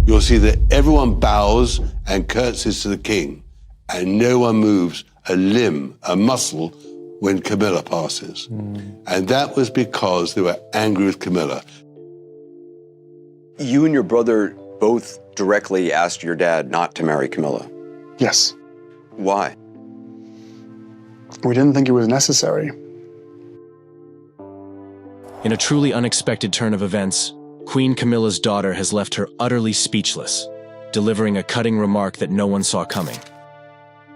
you'll see that everyone bows and curtsies to the king, and no one moves a limb, a muscle, when Camilla passes. And that was because they were angry with Camilla. You and your brother both directly asked your dad not to marry Camilla. Yes. Why? We didn't think it was necessary. In a truly unexpected turn of events, Queen Camilla's daughter has left her utterly speechless, delivering a cutting remark that no one saw coming.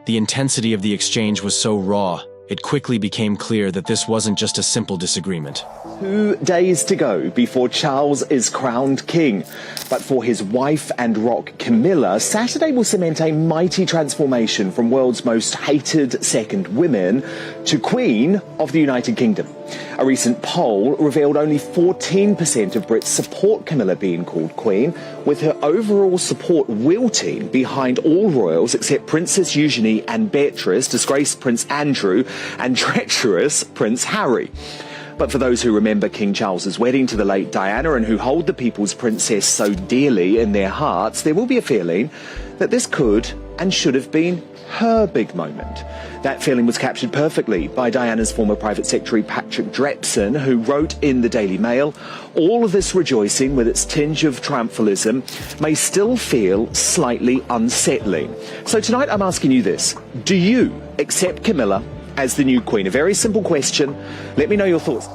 The intensity of the exchange was so raw, it quickly became clear that this wasn't just a simple disagreement. 2 days to go before Charles is crowned king. But for his wife and rock Camilla, Saturday will cement a mighty transformation from world's most hated second women to Queen of the United Kingdom. A recent poll revealed only 14% of Brits support Camilla being called Queen, with her overall support wilting behind all royals except Princess Eugenie and Beatrice, disgraced Prince Andrew, and treacherous Prince Harry. But for those who remember King Charles's wedding to the late Diana and who hold the people's princess so dearly in their hearts, there will be a feeling that this could and should have been her big moment. That feeling was captured perfectly by Diana's former private secretary Patrick Drepson, who wrote in the Daily Mail, "All of this rejoicing with its tinge of triumphalism may still feel slightly unsettling." So tonight I'm asking you this: do you accept Camilla as the new queen? A very simple question. Let me know your thoughts.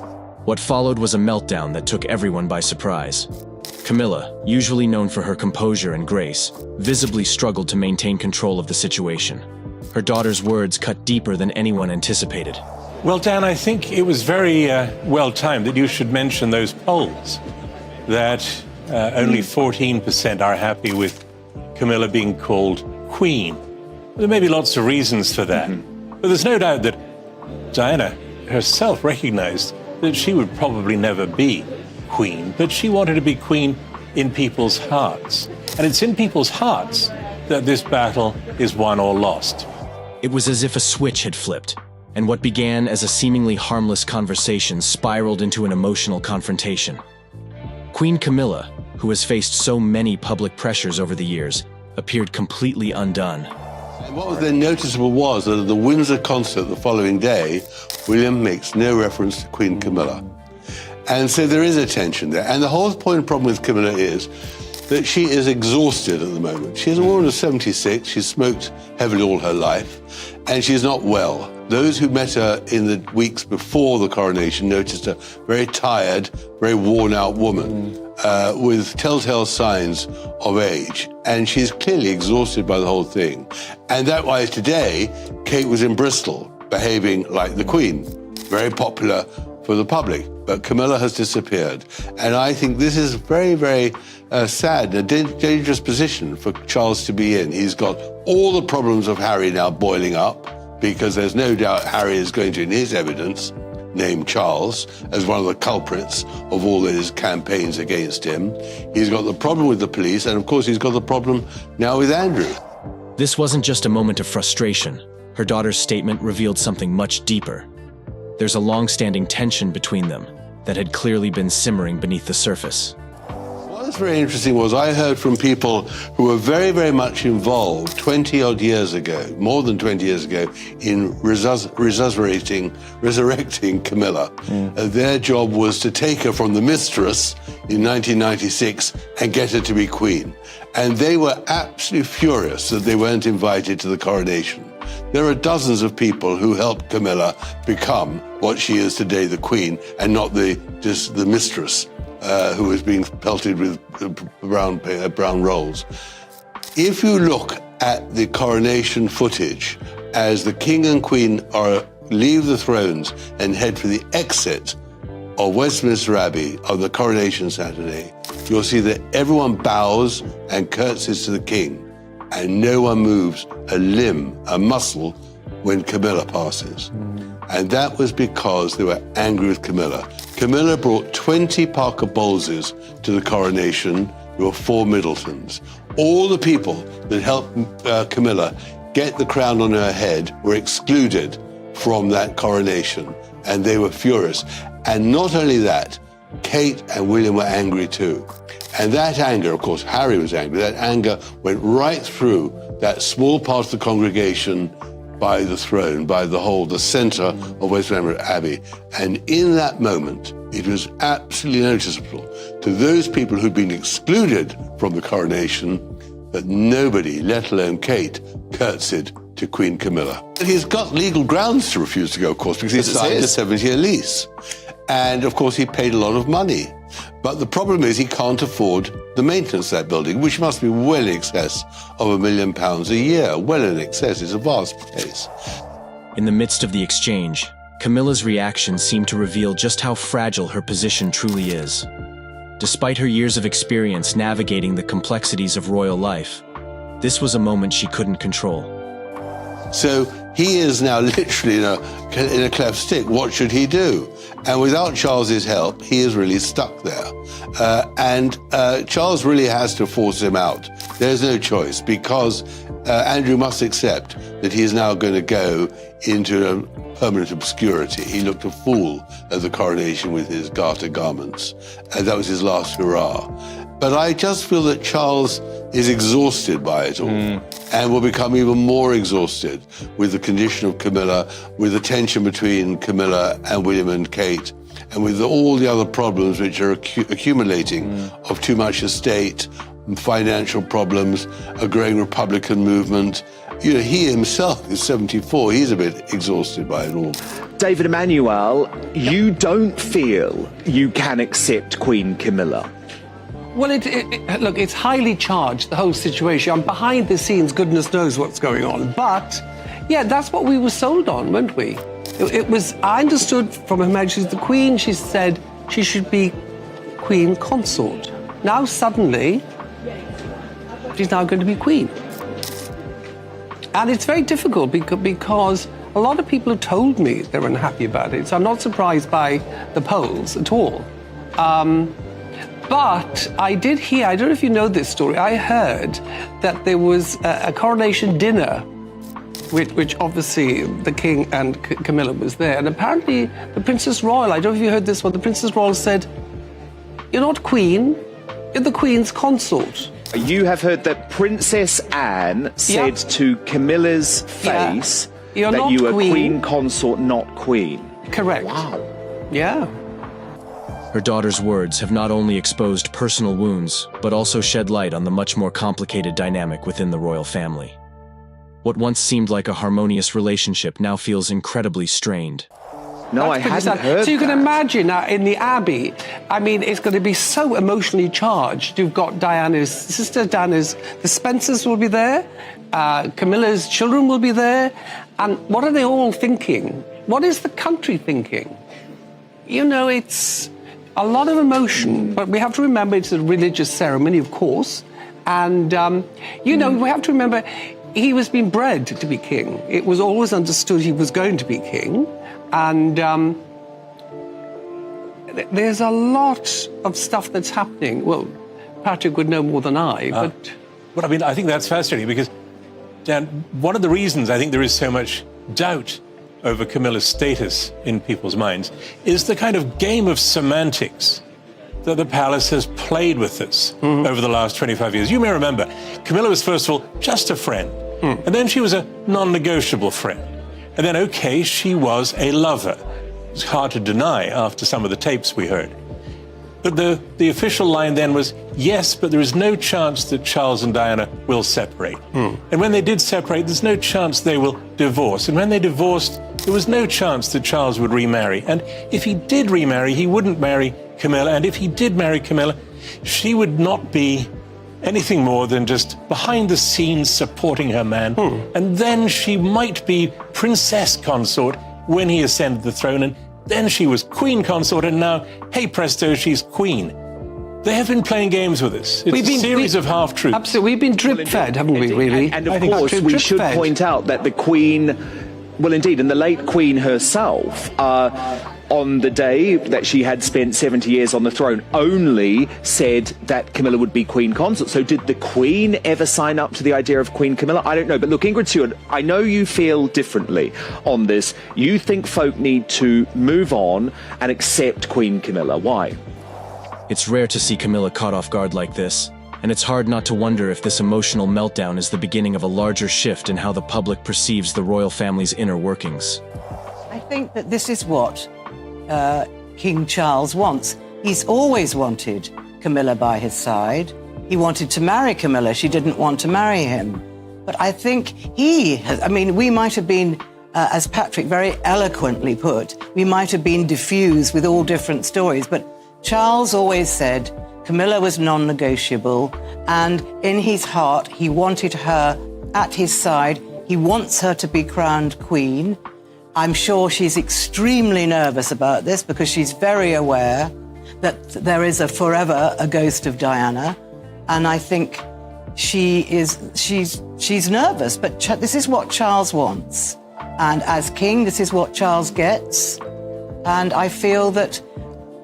What followed was a meltdown that took everyone by surprise. Camilla, usually known for her composure and grace, visibly struggled to maintain control of the situation. Her daughter's words cut deeper than anyone anticipated. Well, Dan, I think it was very well timed that you should mention those polls, that only 14% are happy with Camilla being called queen. There may be lots of reasons for that, but there's no doubt that Diana herself recognized that she would probably never be queen, but she wanted to be queen in people's hearts. And it's in people's hearts that this battle is won or lost. It was as if a switch had flipped, and what began as a seemingly harmless conversation spiraled into an emotional confrontation. Queen Camilla, who has faced so many public pressures over the years, appeared completely undone. And what was then noticeable was that at the Windsor concert the following day, William makes no reference to Queen Camilla. And so there is a tension there. And the whole point and problem with Camilla is that she is exhausted at the moment. She's a woman of 76, she's smoked heavily all her life, and she's not well. Those who met her in the weeks before the coronation noticed a very tired, very worn-out woman with telltale signs of age. And she's clearly exhausted by the whole thing. And that why today, Kate was in Bristol, behaving like the Queen, very popular for the public. But Camilla has disappeared. And I think this is very, very sad, a dangerous position for Charles to be in. He's got all the problems of Harry now boiling up, because there's no doubt Harry is going to, in his evidence, name Charles as one of the culprits of all his campaigns against him. He's got the problem with the police, and of course he's got the problem now with Andrew. This wasn't just a moment of frustration. Her daughter's statement revealed something much deeper. There's a long-standing tension between them that had clearly been simmering beneath the surface. What was very interesting was I heard from people who were very, very much involved 20-odd years ago, more than 20 years ago, in resurrecting Camilla. Their job was to take her from the mistress in 1996 and get her to be queen. And they were absolutely furious that they weren't invited to the coronation. There are dozens of people who helped Camilla become what she is today, the Queen, and not just the mistress who is being pelted with brown rolls. If you look at the coronation footage as the King and Queen leave the thrones and head for the exit of Westminster Abbey on the coronation Saturday, you'll see that everyone bows and curtsies to the King, and no one moves a limb, a muscle, when Camilla passes. And that was because they were angry with Camilla. Camilla brought 20 Parker Bowleses to the coronation. There were 4 Middletons. All the people that helped Camilla get the crown on her head were excluded from that coronation, and they were furious. And not only that, Kate and William were angry too. And that anger, of course, Harry was angry, that anger went right through that small part of the congregation by the throne, by the centre of Westminster Abbey. And in that moment, it was absolutely noticeable to those people who'd been excluded from the coronation that nobody, let alone Kate, curtsied to Queen Camilla. And he's got legal grounds to refuse to go, of course, because he signed a 7-year lease. And, of course, he paid a lot of money. But the problem is he can't afford the maintenance of that building, which must be well in excess of £1 million a year. Well in excess. It's a vast place. In the midst of the exchange, Camilla's reaction seemed to reveal just how fragile her position truly is. Despite her years of experience navigating the complexities of royal life, this was a moment she couldn't control. So he is now literally in a cleft stick. What should he do? And without Charles's help, he is really stuck there. And Charles really has to force him out. There's no choice, because Andrew must accept that he is now going to go into a permanent obscurity. He looked a fool at the coronation with his garter garments. That was his last hurrah. But I just feel that Charles is exhausted by it all and will become even more exhausted with the condition of Camilla, with the tension between Camilla and William and Kate, and with all the other problems which are accumulating of too much estate, financial problems, a growing Republican movement. You know, he himself is 74. He's a bit exhausted by it all. David Emmanuel, you don't feel you can accept Queen Camilla? Well, look, it's highly charged, the whole situation. And behind the scenes, goodness knows what's going on. But, yeah, that's what we were sold on, weren't we? It was, I understood from Her Majesty the Queen, she said she should be Queen Consort. Now, suddenly, she's now going to be Queen. And it's very difficult because a lot of people have told me they're unhappy about it. So I'm not surprised by the polls at all. But I did hear, I don't know if you know this story, I heard that there was a coronation dinner, which obviously the King and Camilla was there. And apparently the Princess Royal, I don't know if you heard this one, the Princess Royal said, "You're not Queen, you're the Queen's consort." You have heard that Princess Anne said to Camilla's face that you are Queen Consort, not Queen. Correct. Wow. Yeah. Her daughter's words have not only exposed personal wounds, but also shed light on the much more complicated dynamic within the royal family. What once seemed like a harmonious relationship now feels incredibly strained. No, I hadn't heard So you can that. imagine in the Abbey, I mean, it's going to be so emotionally charged. You've got Diana's sister, the Spencers will be there, Camilla's children will be there, and what are they all thinking? What is the country thinking? You know, it's a lot of emotion, but we have to remember it's a religious ceremony, of course, and, you know, we have to remember he was being bred to be king. It was always understood he was going to be king. And there's a lot of stuff that's happening. Well, Patrick would know more than I, but... Well, I mean, I think that's fascinating because, Dan, one of the reasons I think there is so much doubt over Camilla's status in people's minds is the kind of game of semantics that the palace has played with us over the last 25 years. You may remember, Camilla was, first of all, just a friend, and then she was a non-negotiable friend. And then, okay, she was a lover. It's hard to deny after some of the tapes we heard. But the official line then was, yes, but there is no chance that Charles and Diana will separate. And when they did separate, there's no chance they will divorce. And when they divorced, there was no chance that Charles would remarry. And if he did remarry, he wouldn't marry Camilla. And if he did marry Camilla, she would not be anything more than just behind the scenes supporting her man. And then she might be princess consort when he ascended the throne, and then she was queen consort, and now, hey presto, she's queen. They have been playing games with us. It's a series of half-truths. Absolutely. We've been drip-fed, haven't we, really? And of course, we should point out that the Queen, well, indeed, and the late Queen herself, on the day that she had spent 70 years on the throne, only said that Camilla would be Queen Consort. So did the Queen ever sign up to the idea of Queen Camilla? I don't know. But look, Ingrid Stewart, I know you feel differently on this. You think folk need to move on and accept Queen Camilla. Why? It's rare to see Camilla caught off guard like this, and it's hard not to wonder if this emotional meltdown is the beginning of a larger shift in how the public perceives the royal family's inner workings. I think that this is what King Charles wants. He's always wanted Camilla by his side. He wanted to marry Camilla. She didn't want to marry him. But I think he has, I mean, we might have been, as Patrick very eloquently put, we might have been diffused with all different stories. But Charles always said Camilla was non-negotiable, and in his heart, he wanted her at his side. He wants her to be crowned queen. I'm sure she's extremely nervous about this because she's very aware that there is forever a ghost of Diana. And I think she's nervous, but this is what Charles wants. And as king, this is what Charles gets. And I feel that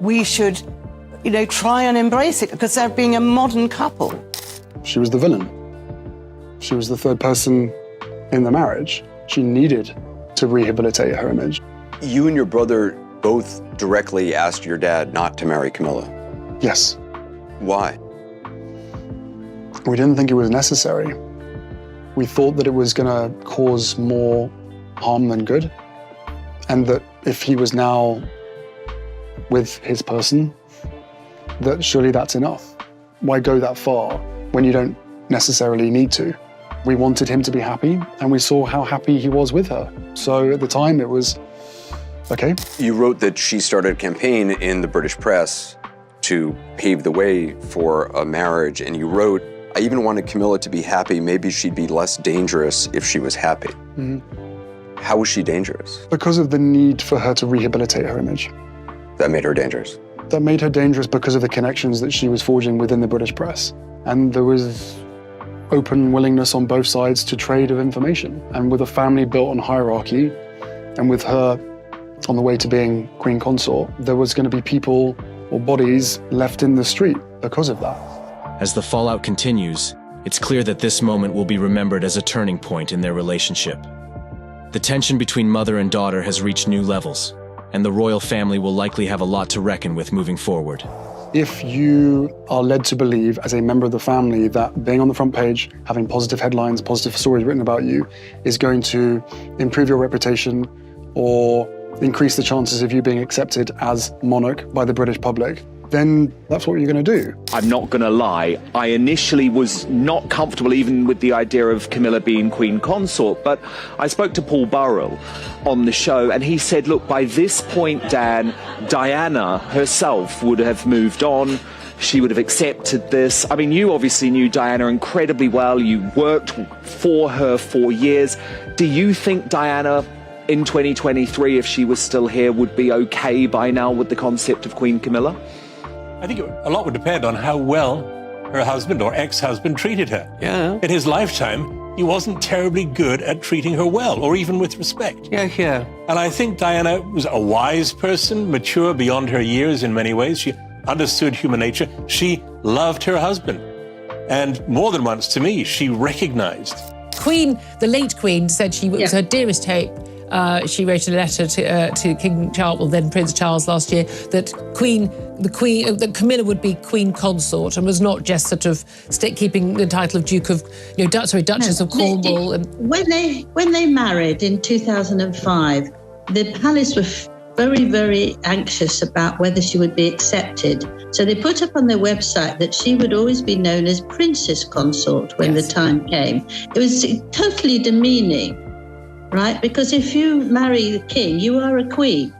we should, try and embrace it because they're being a modern couple. She was the villain. She was the third person in the marriage. She needed to rehabilitate her image. You and your brother both directly asked your dad not to marry Camilla. Yes. Why? We didn't think it was necessary. We thought that it was going to cause more harm than good, and that if he was now with his person, that surely that's enough. Why go that far when you don't necessarily need to? We wanted him to be happy, and we saw how happy he was with her. So at the time, it was okay. You wrote that she started a campaign in the British press to pave the way for a marriage, and you wrote, I even wanted Camilla to be happy. Maybe she'd be less dangerous if she was happy. Mm-hmm. How was she dangerous? Because of the need for her to rehabilitate her image. That made her dangerous? That made her dangerous because of the connections that she was forging within the British press. And there was open willingness on both sides to trade of information. And with a family built on hierarchy, and with her on the way to being queen consort, there was going to be people or bodies left in the street because of that. As the fallout continues, it's clear that this moment will be remembered as a turning point in their relationship. The tension between mother and daughter has reached new levels, and the royal family will likely have a lot to reckon with moving forward. If you are led to believe as a member of the family that being on the front page, having positive headlines, positive stories written about you is going to improve your reputation or increase the chances of you being accepted as monarch by the British public, then that's what you're going to do. I'm not going to lie, I initially was not comfortable even with the idea of Camilla being queen consort, but I spoke to Paul Burrell on the show and he said, look, by this point, Dan, Diana herself would have moved on. She would have accepted this. I mean, you obviously knew Diana incredibly well. You worked for her for years. Do you think Diana in 2023, if she was still here, would be okay by now with the concept of Queen Camilla? I think a lot would depend on how well her husband or ex-husband treated her. Yeah. In his lifetime, he wasn't terribly good at treating her well, or even with respect. Yeah. And I think Diana was a wise person, mature beyond her years in many ways. She understood human nature. She loved her husband. And more than once, to me, she recognized. The late Queen, said she was her dearest hope. She wrote a letter to King Charles, well then Prince Charles last year, that that Camilla would be Queen Consort and was not just sort of keeping the title of Duke of, Duchess of Cornwall. When they married in 2005, the palace were very, very anxious about whether she would be accepted. So they put up on their website that she would always be known as Princess Consort when the time came. It was totally demeaning, right? Because if you marry the king, you are a queen.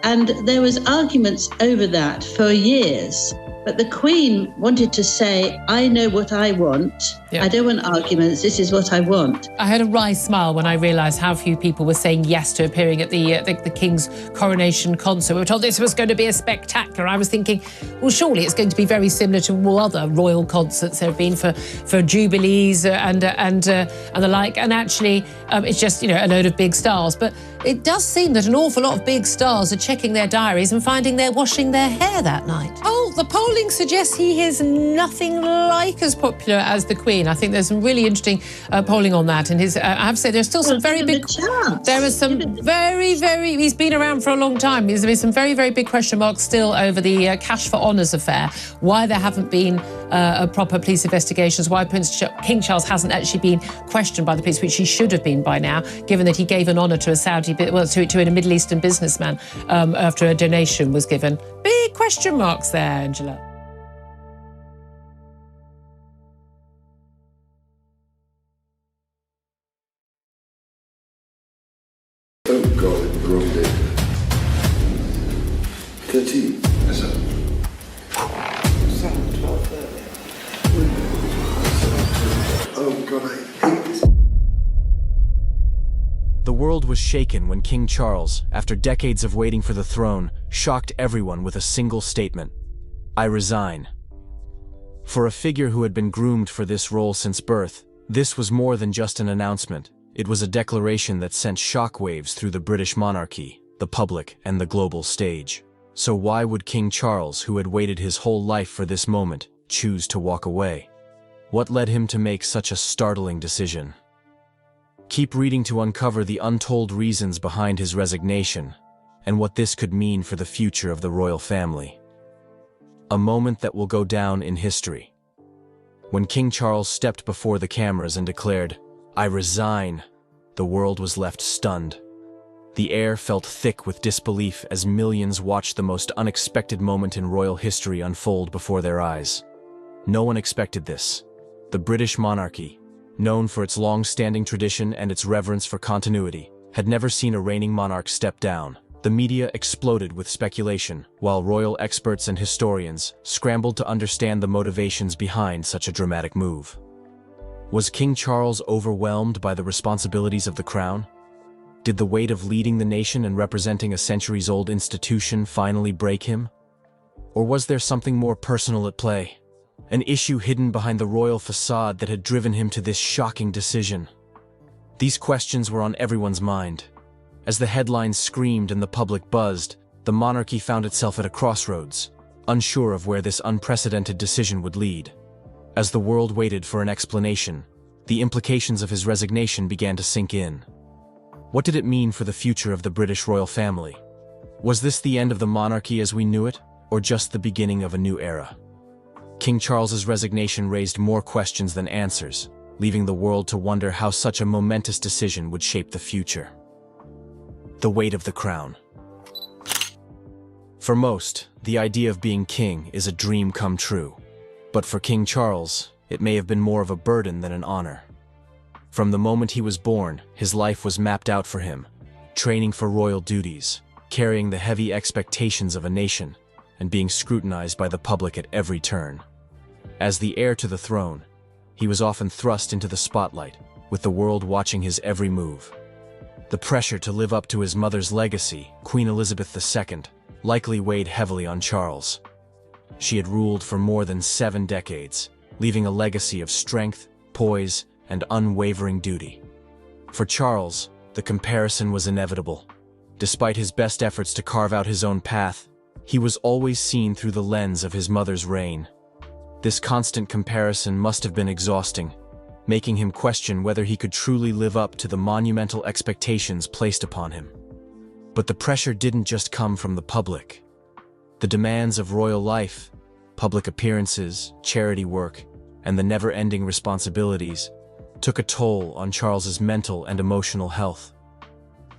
And there was arguments over that for years. But the Queen wanted to say, I know what I want. Yeah. I don't want arguments. This is what I want. I had a wry smile when I realised how few people were saying yes to appearing at the King's coronation concert. We were told this was going to be a spectacular. I was thinking, well, surely it's going to be very similar to all other royal concerts there have been for jubilees and the like. And actually, it's just a load of big stars. But it does seem that an awful lot of big stars are checking their diaries and finding they're washing their hair that night. Oh, the polling suggests he is nothing like as popular as the Queen. I think there's some really interesting polling on that. And I have to say, there's still some very big... There are some very... He's been around for a long time. There's been some very big question marks still over the Cash for Honours affair, why there haven't been proper police investigations, why King Charles hasn't actually been questioned by the police, which he should have been by now, given that he gave an honour to to a Middle Eastern businessman after a donation was given. Big question marks there, Angela. Oh God, the wrong day. 13. That's up. 12:30. Oh God, I hate this. The world was shaken when King Charles, after decades of waiting for the throne, shocked everyone with a single statement: "I resign." For a figure who had been groomed for this role since birth, this was more than just an announcement. It was a declaration that sent shockwaves through the British monarchy, the public, and the global stage. So why would King Charles, who had waited his whole life for this moment, choose to walk away? What led him to make such a startling decision? Keep reading to uncover the untold reasons behind his resignation and what this could mean for the future of the royal family. A moment that will go down in history. When King Charles stepped before the cameras and declared, "I resign," the world was left stunned. The air felt thick with disbelief as millions watched the most unexpected moment in royal history unfold before their eyes. No one expected this. The British monarchy, known for its long-standing tradition and its reverence for continuity, had never seen a reigning monarch step down. The media exploded with speculation, while royal experts and historians scrambled to understand the motivations behind such a dramatic move. Was King Charles overwhelmed by the responsibilities of the crown? Did the weight of leading the nation and representing a centuries-old institution finally break him? Or was there something more personal at play? An issue hidden behind the royal facade that had driven him to this shocking decision? These questions were on everyone's mind. As the headlines screamed and the public buzzed, the monarchy found itself at a crossroads, unsure of where this unprecedented decision would lead. As the world waited for an explanation, the implications of his resignation began to sink in. What did it mean for the future of the British royal family? Was this the end of the monarchy as we knew it, or just the beginning of a new era? King Charles's resignation raised more questions than answers, leaving the world to wonder how such a momentous decision would shape the future. The weight of the crown. For most, the idea of being king is a dream come true. But for King Charles, it may have been more of a burden than an honor. From the moment he was born, his life was mapped out for him, training for royal duties, carrying the heavy expectations of a nation, and being scrutinized by the public at every turn. As the heir to the throne, he was often thrust into the spotlight, with the world watching his every move. The pressure to live up to his mother's legacy, Queen Elizabeth II, likely weighed heavily on Charles. She had ruled for more than 7 decades, leaving a legacy of strength, poise, and unwavering duty. For Charles, the comparison was inevitable. Despite his best efforts to carve out his own path, he was always seen through the lens of his mother's reign. This constant comparison must have been exhausting, making him question whether he could truly live up to the monumental expectations placed upon him. But the pressure didn't just come from the public. The demands of royal life, public appearances, charity work, and the never-ending responsibilities took a toll on Charles's mental and emotional health.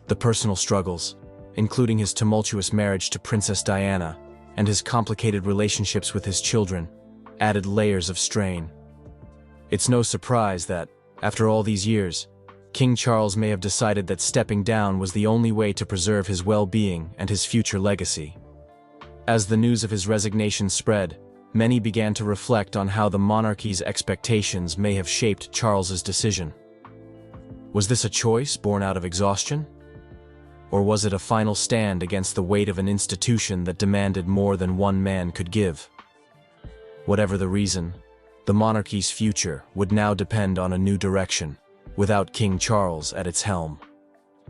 The personal struggles, including his tumultuous marriage to Princess Diana and his complicated relationships with his children, added layers of strain. It's no surprise that, after all these years, King Charles may have decided that stepping down was the only way to preserve his well-being and his future legacy. As the news of his resignation spread, many began to reflect on how the monarchy's expectations may have shaped Charles's decision. Was this a choice born out of exhaustion? Or was it a final stand against the weight of an institution that demanded more than one man could give? Whatever the reason, the monarchy's future would now depend on a new direction, without King Charles at its helm.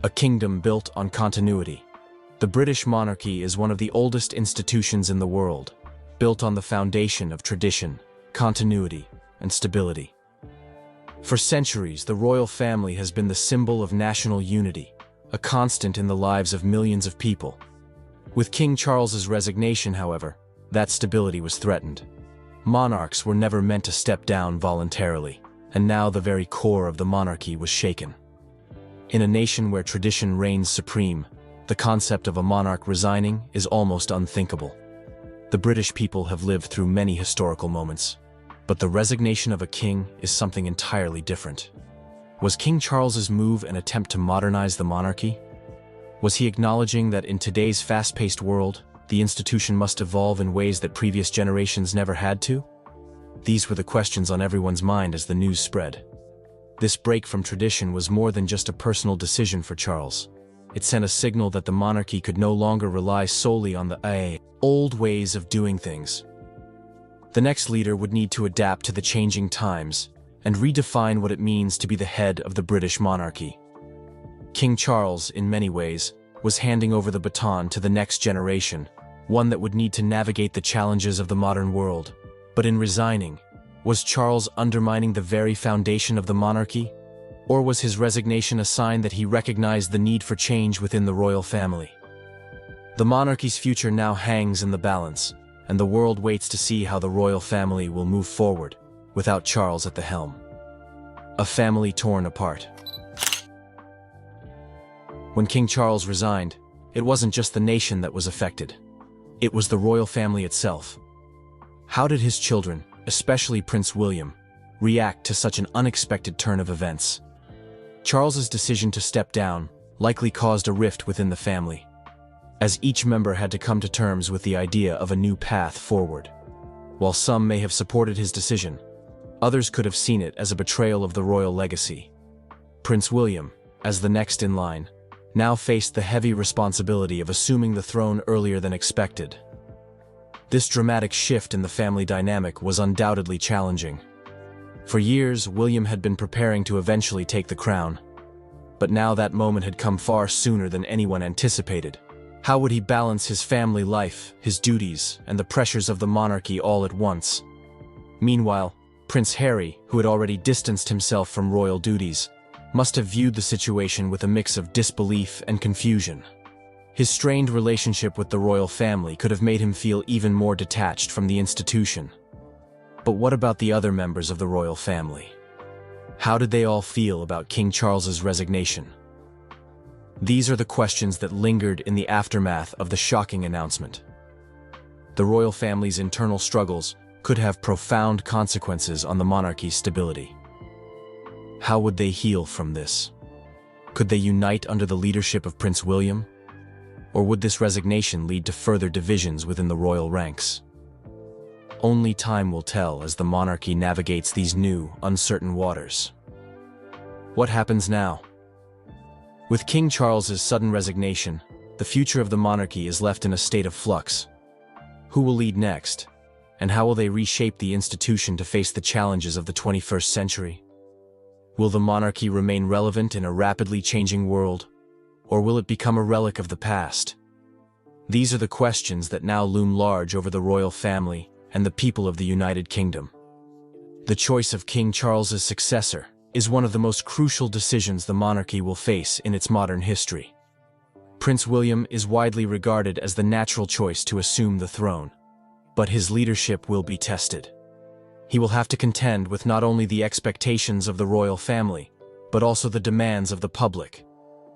A kingdom built on continuity. The British monarchy is one of the oldest institutions in the world, built on the foundation of tradition, continuity, and stability. For centuries, the royal family has been the symbol of national unity, a constant in the lives of millions of people. With King Charles's resignation, however, that stability was threatened. Monarchs were never meant to step down voluntarily, and now the very core of the monarchy was shaken. In a nation where tradition reigns supreme, the concept of a monarch resigning is almost unthinkable. The British people have lived through many historical moments, but the resignation of a king is something entirely different. Was King Charles's move an attempt to modernize the monarchy? Was he acknowledging that in today's fast-paced world, the institution must evolve in ways that previous generations never had to? These were the questions on everyone's mind as the news spread. This break from tradition was more than just a personal decision for Charles. It sent a signal that the monarchy could no longer rely solely on the old ways of doing things. The next leader would need to adapt to the changing times and redefine what it means to be the head of the British monarchy. King Charles, in many ways, was handing over the baton to the next generation, one that would need to navigate the challenges of the modern world. But in resigning, was Charles undermining the very foundation of the monarchy? Or was his resignation a sign that he recognized the need for change within the royal family? The monarchy's future now hangs in the balance, and the world waits to see how the royal family will move forward without Charles at the helm. A family torn apart. When King Charles resigned, it wasn't just the nation that was affected. It was the royal family itself. How did his children, especially Prince William, react to such an unexpected turn of events? Charles's decision to step down likely caused a rift within the family, as each member had to come to terms with the idea of a new path forward. While some may have supported his decision, others could have seen it as a betrayal of the royal legacy. Prince William, as the next in line, now faced the heavy responsibility of assuming the throne earlier than expected. This dramatic shift in the family dynamic was undoubtedly challenging. For years, William had been preparing to eventually take the crown. But now that moment had come far sooner than anyone anticipated. How would he balance his family life, his duties, and the pressures of the monarchy all at once? Meanwhile, Prince Harry, who had already distanced himself from royal duties, must have viewed the situation with a mix of disbelief and confusion. His strained relationship with the royal family could have made him feel even more detached from the institution. But what about the other members of the royal family? How did they all feel about King Charles's resignation? These are the questions that lingered in the aftermath of the shocking announcement. The royal family's internal struggles could have profound consequences on the monarchy's stability. How would they heal from this? Could they unite under the leadership of Prince William? Or would this resignation lead to further divisions within the royal ranks? Only time will tell as the monarchy navigates these new, uncertain waters. What happens now? With King Charles's sudden resignation, the future of the monarchy is left in a state of flux. Who will lead next? And how will they reshape the institution to face the challenges of the 21st century? Will the monarchy remain relevant in a rapidly changing world? Or will it become a relic of the past? These are the questions that now loom large over the royal family and the people of the United Kingdom. The choice of King Charles's successor is one of the most crucial decisions the monarchy will face in its modern history. Prince William is widely regarded as the natural choice to assume the throne, but his leadership will be tested. He will have to contend with not only the expectations of the royal family, but also the demands of the public,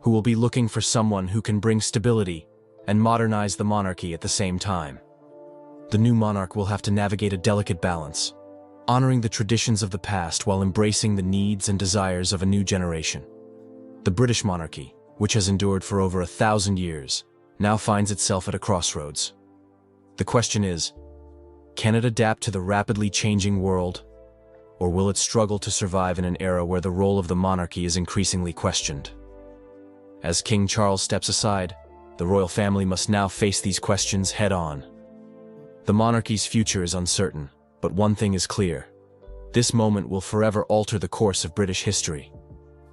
who will be looking for someone who can bring stability and modernize the monarchy at the same time. The new monarch will have to navigate a delicate balance, honoring the traditions of the past while embracing the needs and desires of a new generation. The British monarchy, which has endured for over 1,000 years, now finds itself at a crossroads. The question is, can it adapt to the rapidly changing world, or will it struggle to survive in an era where the role of the monarchy is increasingly questioned? As King Charles steps aside, the royal family must now face these questions head-on. The monarchy's future is uncertain, but one thing is clear. This moment will forever alter the course of British history.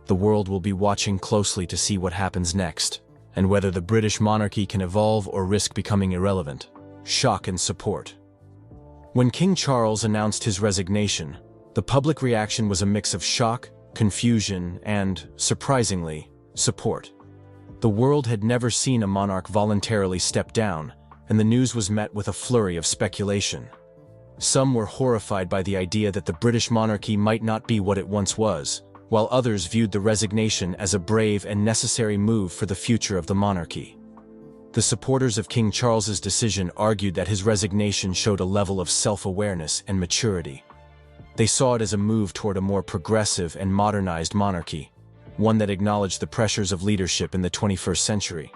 The world will be watching closely to see what happens next, and whether the British monarchy can evolve or risk becoming irrelevant. Shock and support. When King Charles announced his resignation, the public reaction was a mix of shock, confusion, and, surprisingly, support. The world had never seen a monarch voluntarily step down, and the news was met with a flurry of speculation. Some were horrified by the idea that the British monarchy might not be what it once was, while others viewed the resignation as a brave and necessary move for the future of the monarchy. The supporters of King Charles's decision argued that his resignation showed a level of self-awareness and maturity. They saw it as a move toward a more progressive and modernized monarchy, one that acknowledged the pressures of leadership in the 21st century.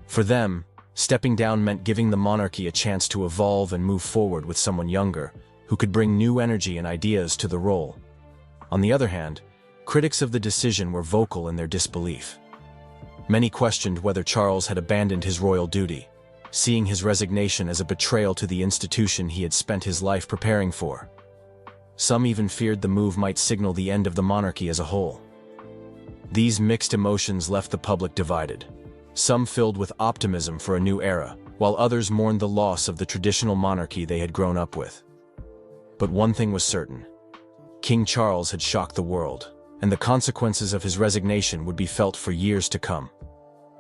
For them, stepping down meant giving the monarchy a chance to evolve and move forward with someone younger, who could bring new energy and ideas to the role. On the other hand, critics of the decision were vocal in their disbelief. Many questioned whether Charles had abandoned his royal duty, seeing his resignation as a betrayal to the institution he had spent his life preparing for. Some even feared the move might signal the end of the monarchy as a whole. These mixed emotions left the public divided, some filled with optimism for a new era, while others mourned the loss of the traditional monarchy they had grown up with. But one thing was certain: King Charles had shocked the world, and the consequences of his resignation would be felt for years to come.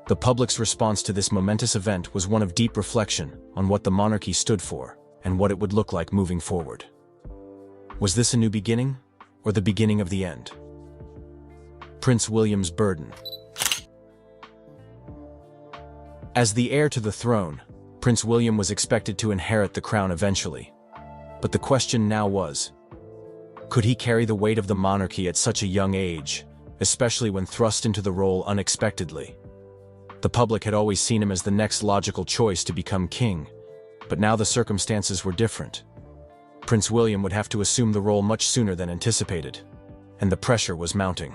The public's response to this momentous event was one of deep reflection on what the monarchy stood for and what it would look like moving forward. Was this a new beginning, or the beginning of the end? Prince William's burden. As the heir to the throne, Prince William was expected to inherit the crown eventually. But the question now was, could he carry the weight of the monarchy at such a young age, especially when thrust into the role unexpectedly? The public had always seen him as the next logical choice to become king, but now the circumstances were different. Prince William would have to assume the role much sooner than anticipated, and the pressure was mounting.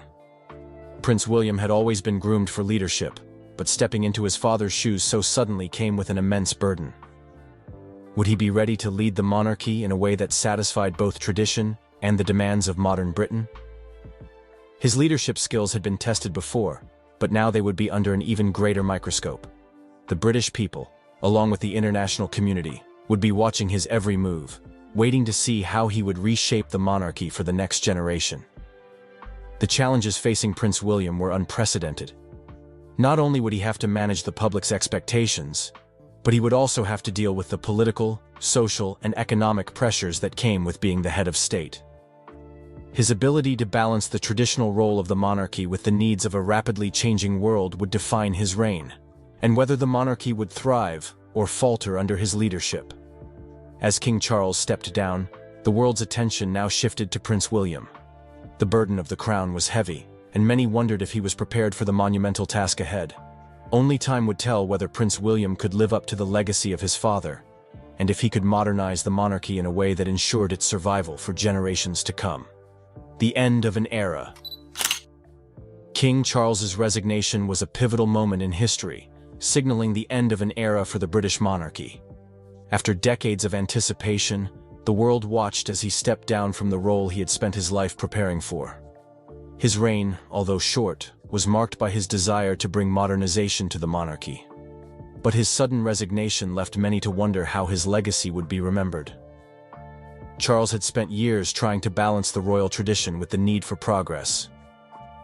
Prince William had always been groomed for leadership, but stepping into his father's shoes so suddenly came with an immense burden. Would he be ready to lead the monarchy in a way that satisfied both tradition and the demands of modern Britain? His leadership skills had been tested before, but now they would be under an even greater microscope. The British people, along with the international community, would be watching his every move, waiting to see how he would reshape the monarchy for the next generation. The challenges facing Prince William were unprecedented. Not only would he have to manage the public's expectations, but he would also have to deal with the political, social, and economic pressures that came with being the head of state. His ability to balance the traditional role of the monarchy with the needs of a rapidly changing world would define his reign, and whether the monarchy would thrive or falter under his leadership. As King Charles stepped down, the world's attention now shifted to Prince William. The burden of the crown was heavy, and many wondered if he was prepared for the monumental task ahead. Only time would tell whether Prince William could live up to the legacy of his father, and if he could modernize the monarchy in a way that ensured its survival for generations to come. The end of an era. King Charles's resignation was a pivotal moment in history, signaling the end of an era for the British monarchy. After decades of anticipation, the world watched as he stepped down from the role he had spent his life preparing for. His reign, although short, was marked by his desire to bring modernization to the monarchy. But his sudden resignation left many to wonder how his legacy would be remembered. Charles had spent years trying to balance the royal tradition with the need for progress.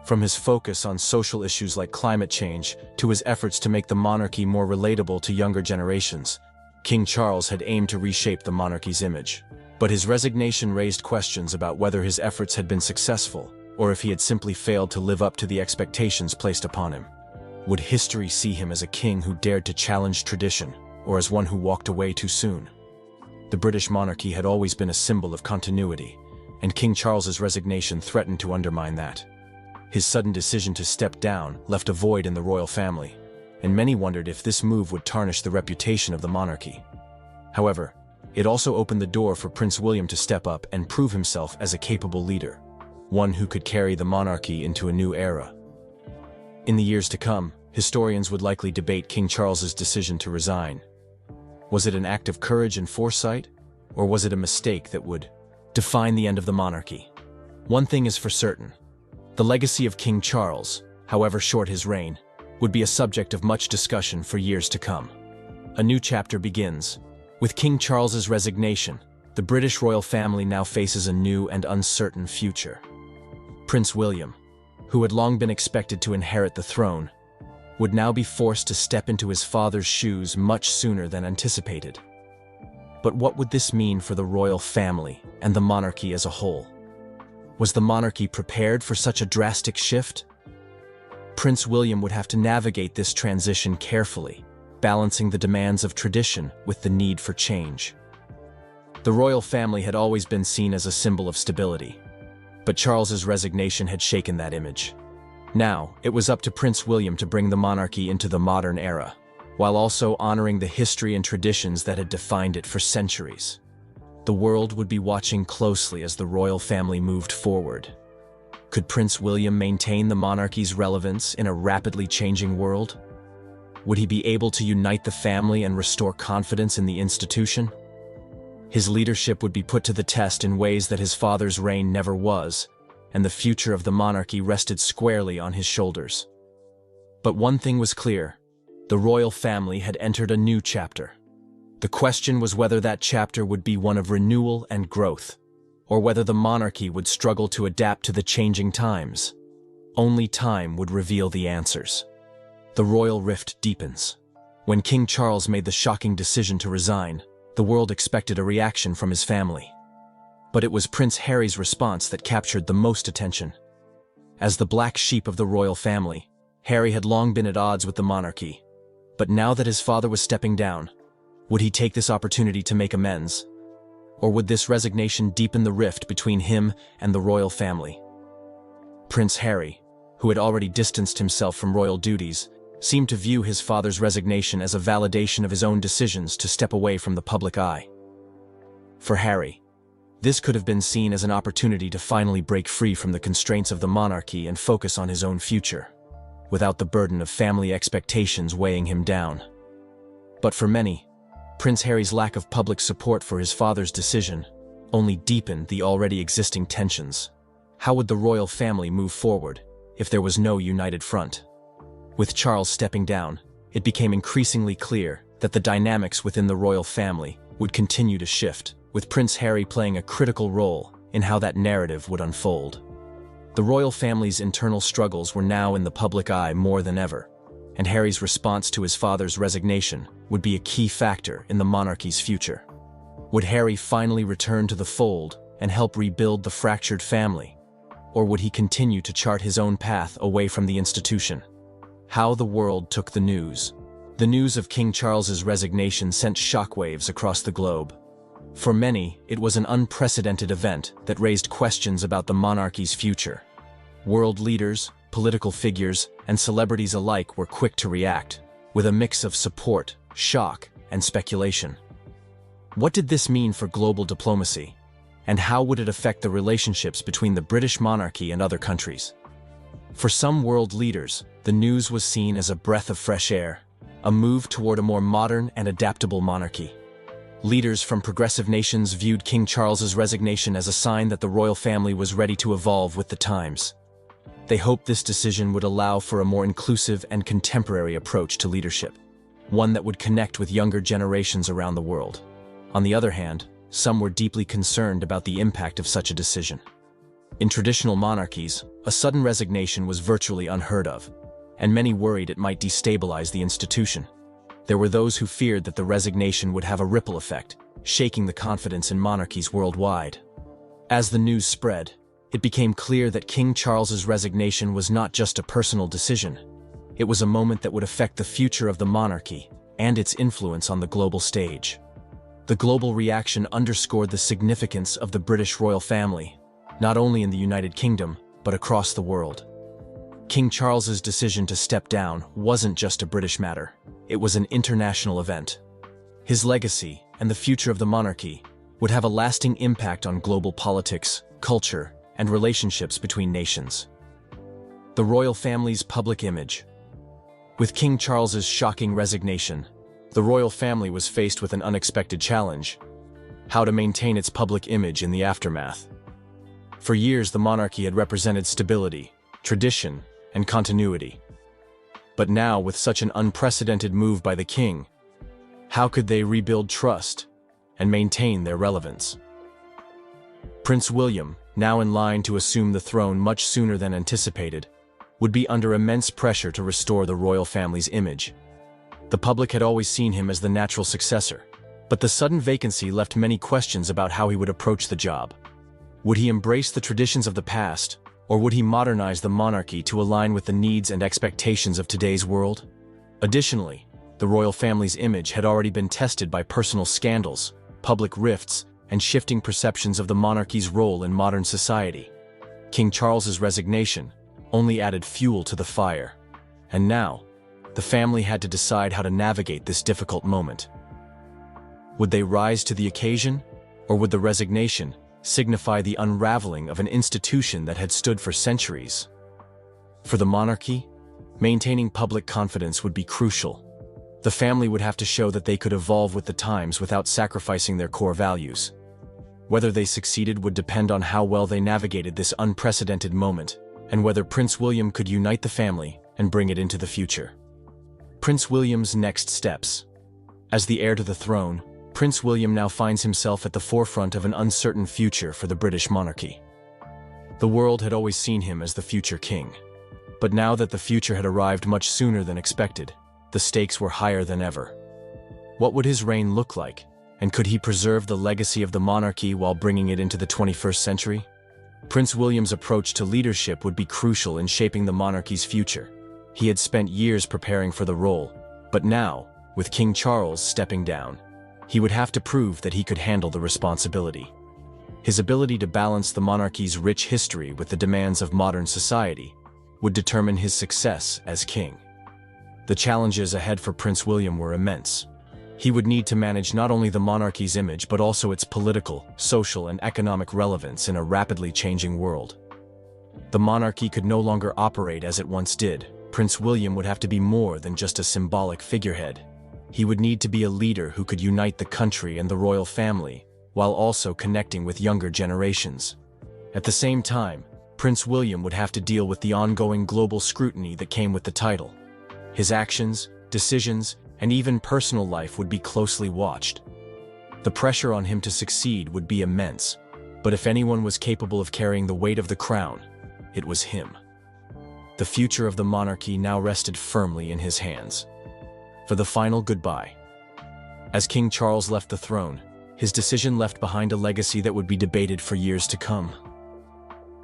From his focus on social issues like climate change to his efforts to make the monarchy more relatable to younger generations, King Charles had aimed to reshape the monarchy's image. But his resignation raised questions about whether his efforts had been successful, or if he had simply failed to live up to the expectations placed upon him. Would history see him as a king who dared to challenge tradition, or as one who walked away too soon? The British monarchy had always been a symbol of continuity, and King Charles's resignation threatened to undermine that. His sudden decision to step down left a void in the royal family, and many wondered if this move would tarnish the reputation of the monarchy. However, it also opened the door for Prince William to step up and prove himself as a capable leader, one who could carry the monarchy into a new era. In the years to come, historians would likely debate King Charles's decision to resign. Was it an act of courage and foresight, or was it a mistake that would define the end of the monarchy? One thing is for certain: the legacy of King Charles, however short his reign, would be a subject of much discussion for years to come. A new chapter begins. With King Charles's resignation, the British royal family now faces a new and uncertain future. Prince William, who had long been expected to inherit the throne, would now be forced to step into his father's shoes much sooner than anticipated. But what would this mean for the royal family and the monarchy as a whole? Was the monarchy prepared for such a drastic shift? Prince William would have to navigate this transition carefully, balancing the demands of tradition with the need for change. The royal family had always been seen as a symbol of stability, but Charles's resignation had shaken that image. Now, it was up to Prince William to bring the monarchy into the modern era, while also honoring the history and traditions that had defined it for centuries. The world would be watching closely as the royal family moved forward. Could Prince William maintain the monarchy's relevance in a rapidly changing world? Would he be able to unite the family and restore confidence in the institution? His leadership would be put to the test in ways that his father's reign never was, and the future of the monarchy rested squarely on his shoulders. But one thing was clear: the royal family had entered a new chapter. The question was whether that chapter would be one of renewal and growth, or whether the monarchy would struggle to adapt to the changing times. Only time would reveal the answers. The royal rift deepens. When King Charles made the shocking decision to resign, the world expected a reaction from his family. But it was Prince Harry's response that captured the most attention. As the black sheep of the royal family, Harry had long been at odds with the monarchy. But now that his father was stepping down, would he take this opportunity to make amends? Or would this resignation deepen the rift between him and the royal family? Prince Harry, who had already distanced himself from royal duties, seemed to view his father's resignation as a validation of his own decisions to step away from the public eye. For Harry, this could have been seen as an opportunity to finally break free from the constraints of the monarchy and focus on his own future, without the burden of family expectations weighing him down. But for many, Prince Harry's lack of public support for his father's decision only deepened the already existing tensions. How would the royal family move forward if there was no united front? With Charles stepping down, it became increasingly clear that the dynamics within the royal family would continue to shift, with Prince Harry playing a critical role in how that narrative would unfold. The royal family's internal struggles were now in the public eye more than ever, and Harry's response to his father's resignation would be a key factor in the monarchy's future. Would Harry finally return to the fold and help rebuild the fractured family? Or would he continue to chart his own path away from the institution? How the world took the news. The news of King Charles's resignation sent shockwaves across the globe. For many, it was an unprecedented event that raised questions about the monarchy's future. World leaders, political figures, and celebrities alike were quick to react, with a mix of support, shock, and speculation. What did this mean for global diplomacy? And how would it affect the relationships between the British monarchy and other countries? For some world leaders, the news was seen as a breath of fresh air, a move toward a more modern and adaptable monarchy. Leaders from progressive nations viewed King Charles's resignation as a sign that the royal family was ready to evolve with the times. They hoped this decision would allow for a more inclusive and contemporary approach to leadership, one that would connect with younger generations around the world. On the other hand, some were deeply concerned about the impact of such a decision. In traditional monarchies, a sudden resignation was virtually unheard of, and many worried it might destabilize the institution. There were those who feared that the resignation would have a ripple effect, shaking the confidence in monarchies worldwide. As the news spread, it became clear that King Charles's resignation was not just a personal decision. It was a moment that would affect the future of the monarchy and its influence on the global stage. The global reaction underscored the significance of the British royal family, not only in the United Kingdom, but across the world. King Charles's decision to step down wasn't just a British matter. It was an international event. His legacy and the future of the monarchy would have a lasting impact on global politics, culture, and relationships between nations. The royal family's public image. With King Charles's shocking resignation, the royal family was faced with an unexpected challenge: how to maintain its public image in the aftermath. For years, the monarchy had represented stability, tradition, and continuity. But now, with such an unprecedented move by the king, how could they rebuild trust and maintain their relevance? Prince William, now in line to assume the throne much sooner than anticipated, would be under immense pressure to restore the royal family's image. The public had always seen him as the natural successor, but the sudden vacancy left many questions about how he would approach the job. Would he embrace the traditions of the past, or would he modernize the monarchy to align with the needs and expectations of today's world? Additionally, the royal family's image had already been tested by personal scandals, public rifts, and shifting perceptions of the monarchy's role in modern society. King Charles's resignation only added fuel to the fire, and now, the family had to decide how to navigate this difficult moment. Would they rise to the occasion, or would the resignation signify the unraveling of an institution that had stood for centuries? For the monarchy, maintaining public confidence would be crucial. The family would have to show that they could evolve with the times without sacrificing their core values. Whether they succeeded would depend on how well they navigated this unprecedented moment, and whether Prince William could unite the family and bring it into the future. Prince William's next steps. As the heir to the throne, Prince William now finds himself at the forefront of an uncertain future for the British monarchy. The world had always seen him as the future king. But now that the future had arrived much sooner than expected, the stakes were higher than ever. What would his reign look like, and could he preserve the legacy of the monarchy while bringing it into the 21st century? Prince William's approach to leadership would be crucial in shaping the monarchy's future. He had spent years preparing for the role, but now, with King Charles stepping down, he would have to prove that he could handle the responsibility. His ability to balance the monarchy's rich history with the demands of modern society would determine his success as king. The challenges ahead for Prince William were immense. He would need to manage not only the monarchy's image but also its political, social, and economic relevance in a rapidly changing world. The monarchy could no longer operate as it once did. Prince William would have to be more than just a symbolic figurehead. He would need to be a leader who could unite the country and the royal family, while also connecting with younger generations. At the same time, Prince William would have to deal with the ongoing global scrutiny that came with the title. His actions, decisions, and even personal life would be closely watched. The pressure on him to succeed would be immense, but if anyone was capable of carrying the weight of the crown, it was him. The future of the monarchy now rested firmly in his hands. For the final goodbye. As King Charles left the throne, his decision left behind a legacy that would be debated for years to come.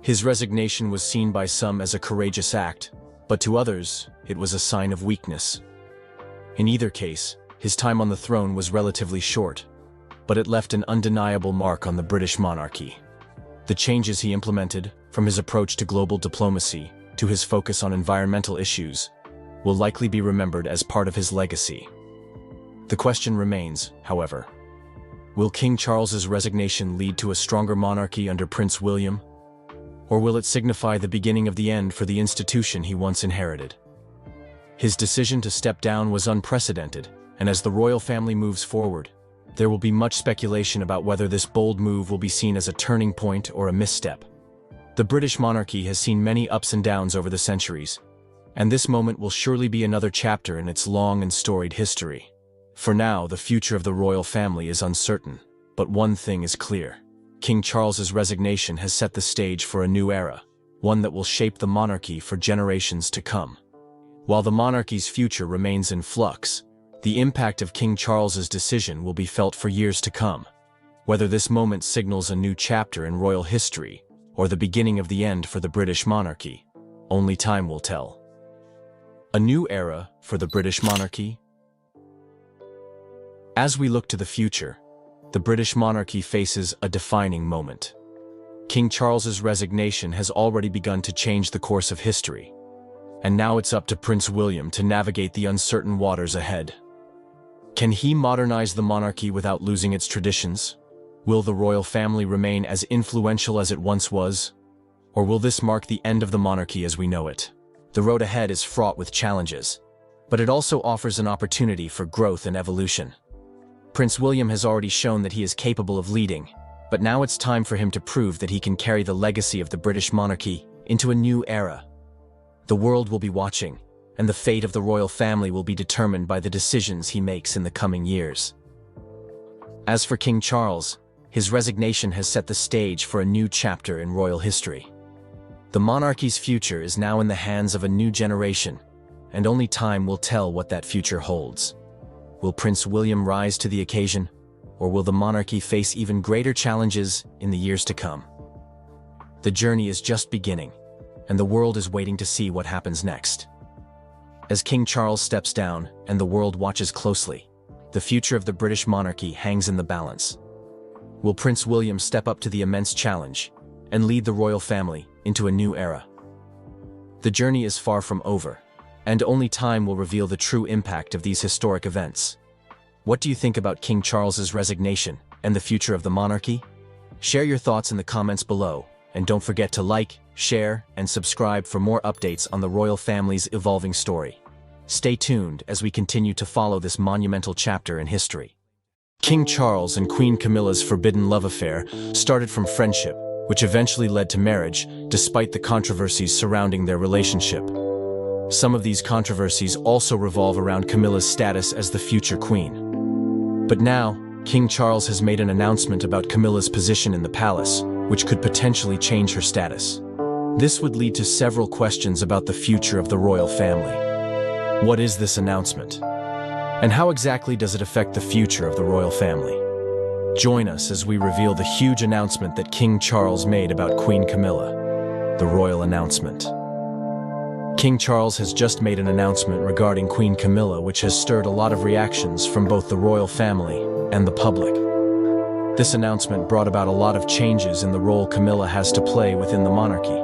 His resignation was seen by some as a courageous act, but to others, it was a sign of weakness. In either case, his time on the throne was relatively short, but it left an undeniable mark on the British monarchy. The changes he implemented, from his approach to global diplomacy to his focus on environmental issues, will likely be remembered as part of his legacy. The question remains, however, will King Charles's resignation lead to a stronger monarchy under Prince William? Or will it signify the beginning of the end for the institution he once inherited? His decision to step down was unprecedented, and as the royal family moves forward, there will be much speculation about whether this bold move will be seen as a turning point or a misstep. The British monarchy has seen many ups and downs over the centuries, and this moment will surely be another chapter in its long and storied history. For now, the future of the royal family is uncertain, but one thing is clear. King Charles's resignation has set the stage for a new era, one that will shape the monarchy for generations to come. While the monarchy's future remains in flux, the impact of King Charles's decision will be felt for years to come. Whether this moment signals a new chapter in royal history or the beginning of the end for the British monarchy, only time will tell. A new era for the British monarchy? As we look to the future, the British monarchy faces a defining moment. King Charles's resignation has already begun to change the course of history, and now it's up to Prince William to navigate the uncertain waters ahead. Can he modernize the monarchy without losing its traditions? Will the royal family remain as influential as it once was? Or will this mark the end of the monarchy as we know it? The road ahead is fraught with challenges, but it also offers an opportunity for growth and evolution. Prince William has already shown that he is capable of leading, but now it's time for him to prove that he can carry the legacy of the British monarchy into a new era. The world will be watching, and the fate of the royal family will be determined by the decisions he makes in the coming years. As for King Charles, his resignation has set the stage for a new chapter in royal history. The monarchy's future is now in the hands of a new generation, and only time will tell what that future holds. Will Prince William rise to the occasion, or will the monarchy face even greater challenges in the years to come? The journey is just beginning, and the world is waiting to see what happens next. As King Charles steps down and the world watches closely, the future of the British monarchy hangs in the balance. Will Prince William step up to the immense challenge and lead the royal family into a new era? The journey is far from over, and only time will reveal the true impact of these historic events. What do you think about King Charles's resignation and the future of the monarchy? Share your thoughts in the comments below, and don't forget to like, share, and subscribe for more updates on the royal family's evolving story. Stay tuned as we continue to follow this monumental chapter in history. King Charles and Queen Camilla's forbidden love affair started from friendship, which eventually led to marriage, despite the controversies surrounding their relationship. Some of these controversies also revolve around Camilla's status as the future queen. But now, King Charles has made an announcement about Camilla's position in the palace, which could potentially change her status. This would lead to several questions about the future of the royal family. What is this announcement? And how exactly does it affect the future of the royal family? Join us as we reveal the huge announcement that King Charles made about Queen Camilla, the royal announcement. King Charles has just made an announcement regarding Queen Camilla, which has stirred a lot of reactions from both the royal family and the public. This announcement brought about a lot of changes in the role Camilla has to play within the monarchy.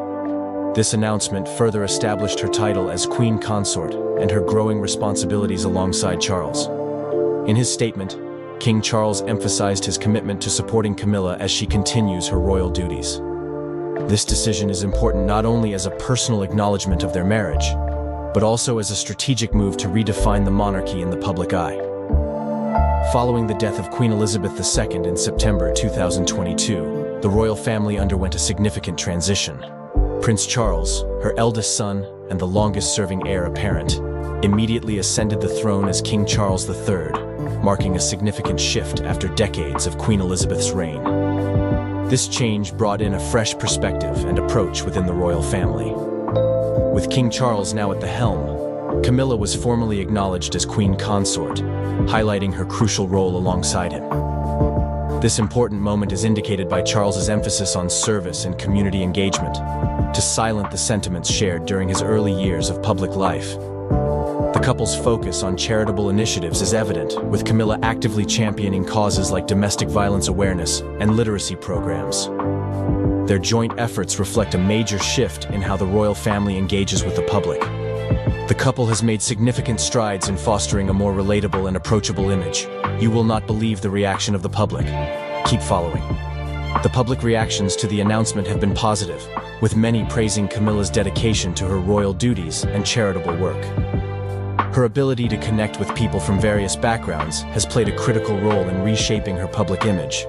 This announcement further established her title as Queen Consort and her growing responsibilities alongside Charles. In his statement, King Charles emphasized his commitment to supporting Camilla as she continues her royal duties. This decision is important not only as a personal acknowledgement of their marriage, but also as a strategic move to redefine the monarchy in the public eye. Following the death of Queen Elizabeth II in September 2022, the royal family underwent a significant transition. Prince Charles, her eldest son and the longest-serving heir apparent, immediately ascended the throne as King Charles III, marking a significant shift after decades of Queen Elizabeth's reign. This change brought in a fresh perspective and approach within the royal family. With King Charles now at the helm, Camilla was formally acknowledged as Queen Consort, highlighting her crucial role alongside him. This important moment is indicated by Charles's emphasis on service and community engagement, to silence the sentiments shared during his early years of public life. The couple's focus on charitable initiatives is evident, with Camilla actively championing causes like domestic violence awareness and literacy programs. Their joint efforts reflect a major shift in how the royal family engages with the public. The couple has made significant strides in fostering a more relatable and approachable image. You will not believe the reaction of the public. Keep following. The public reactions to the announcement have been positive, with many praising Camilla's dedication to her royal duties and charitable work. Her ability to connect with people from various backgrounds has played a critical role in reshaping her public image.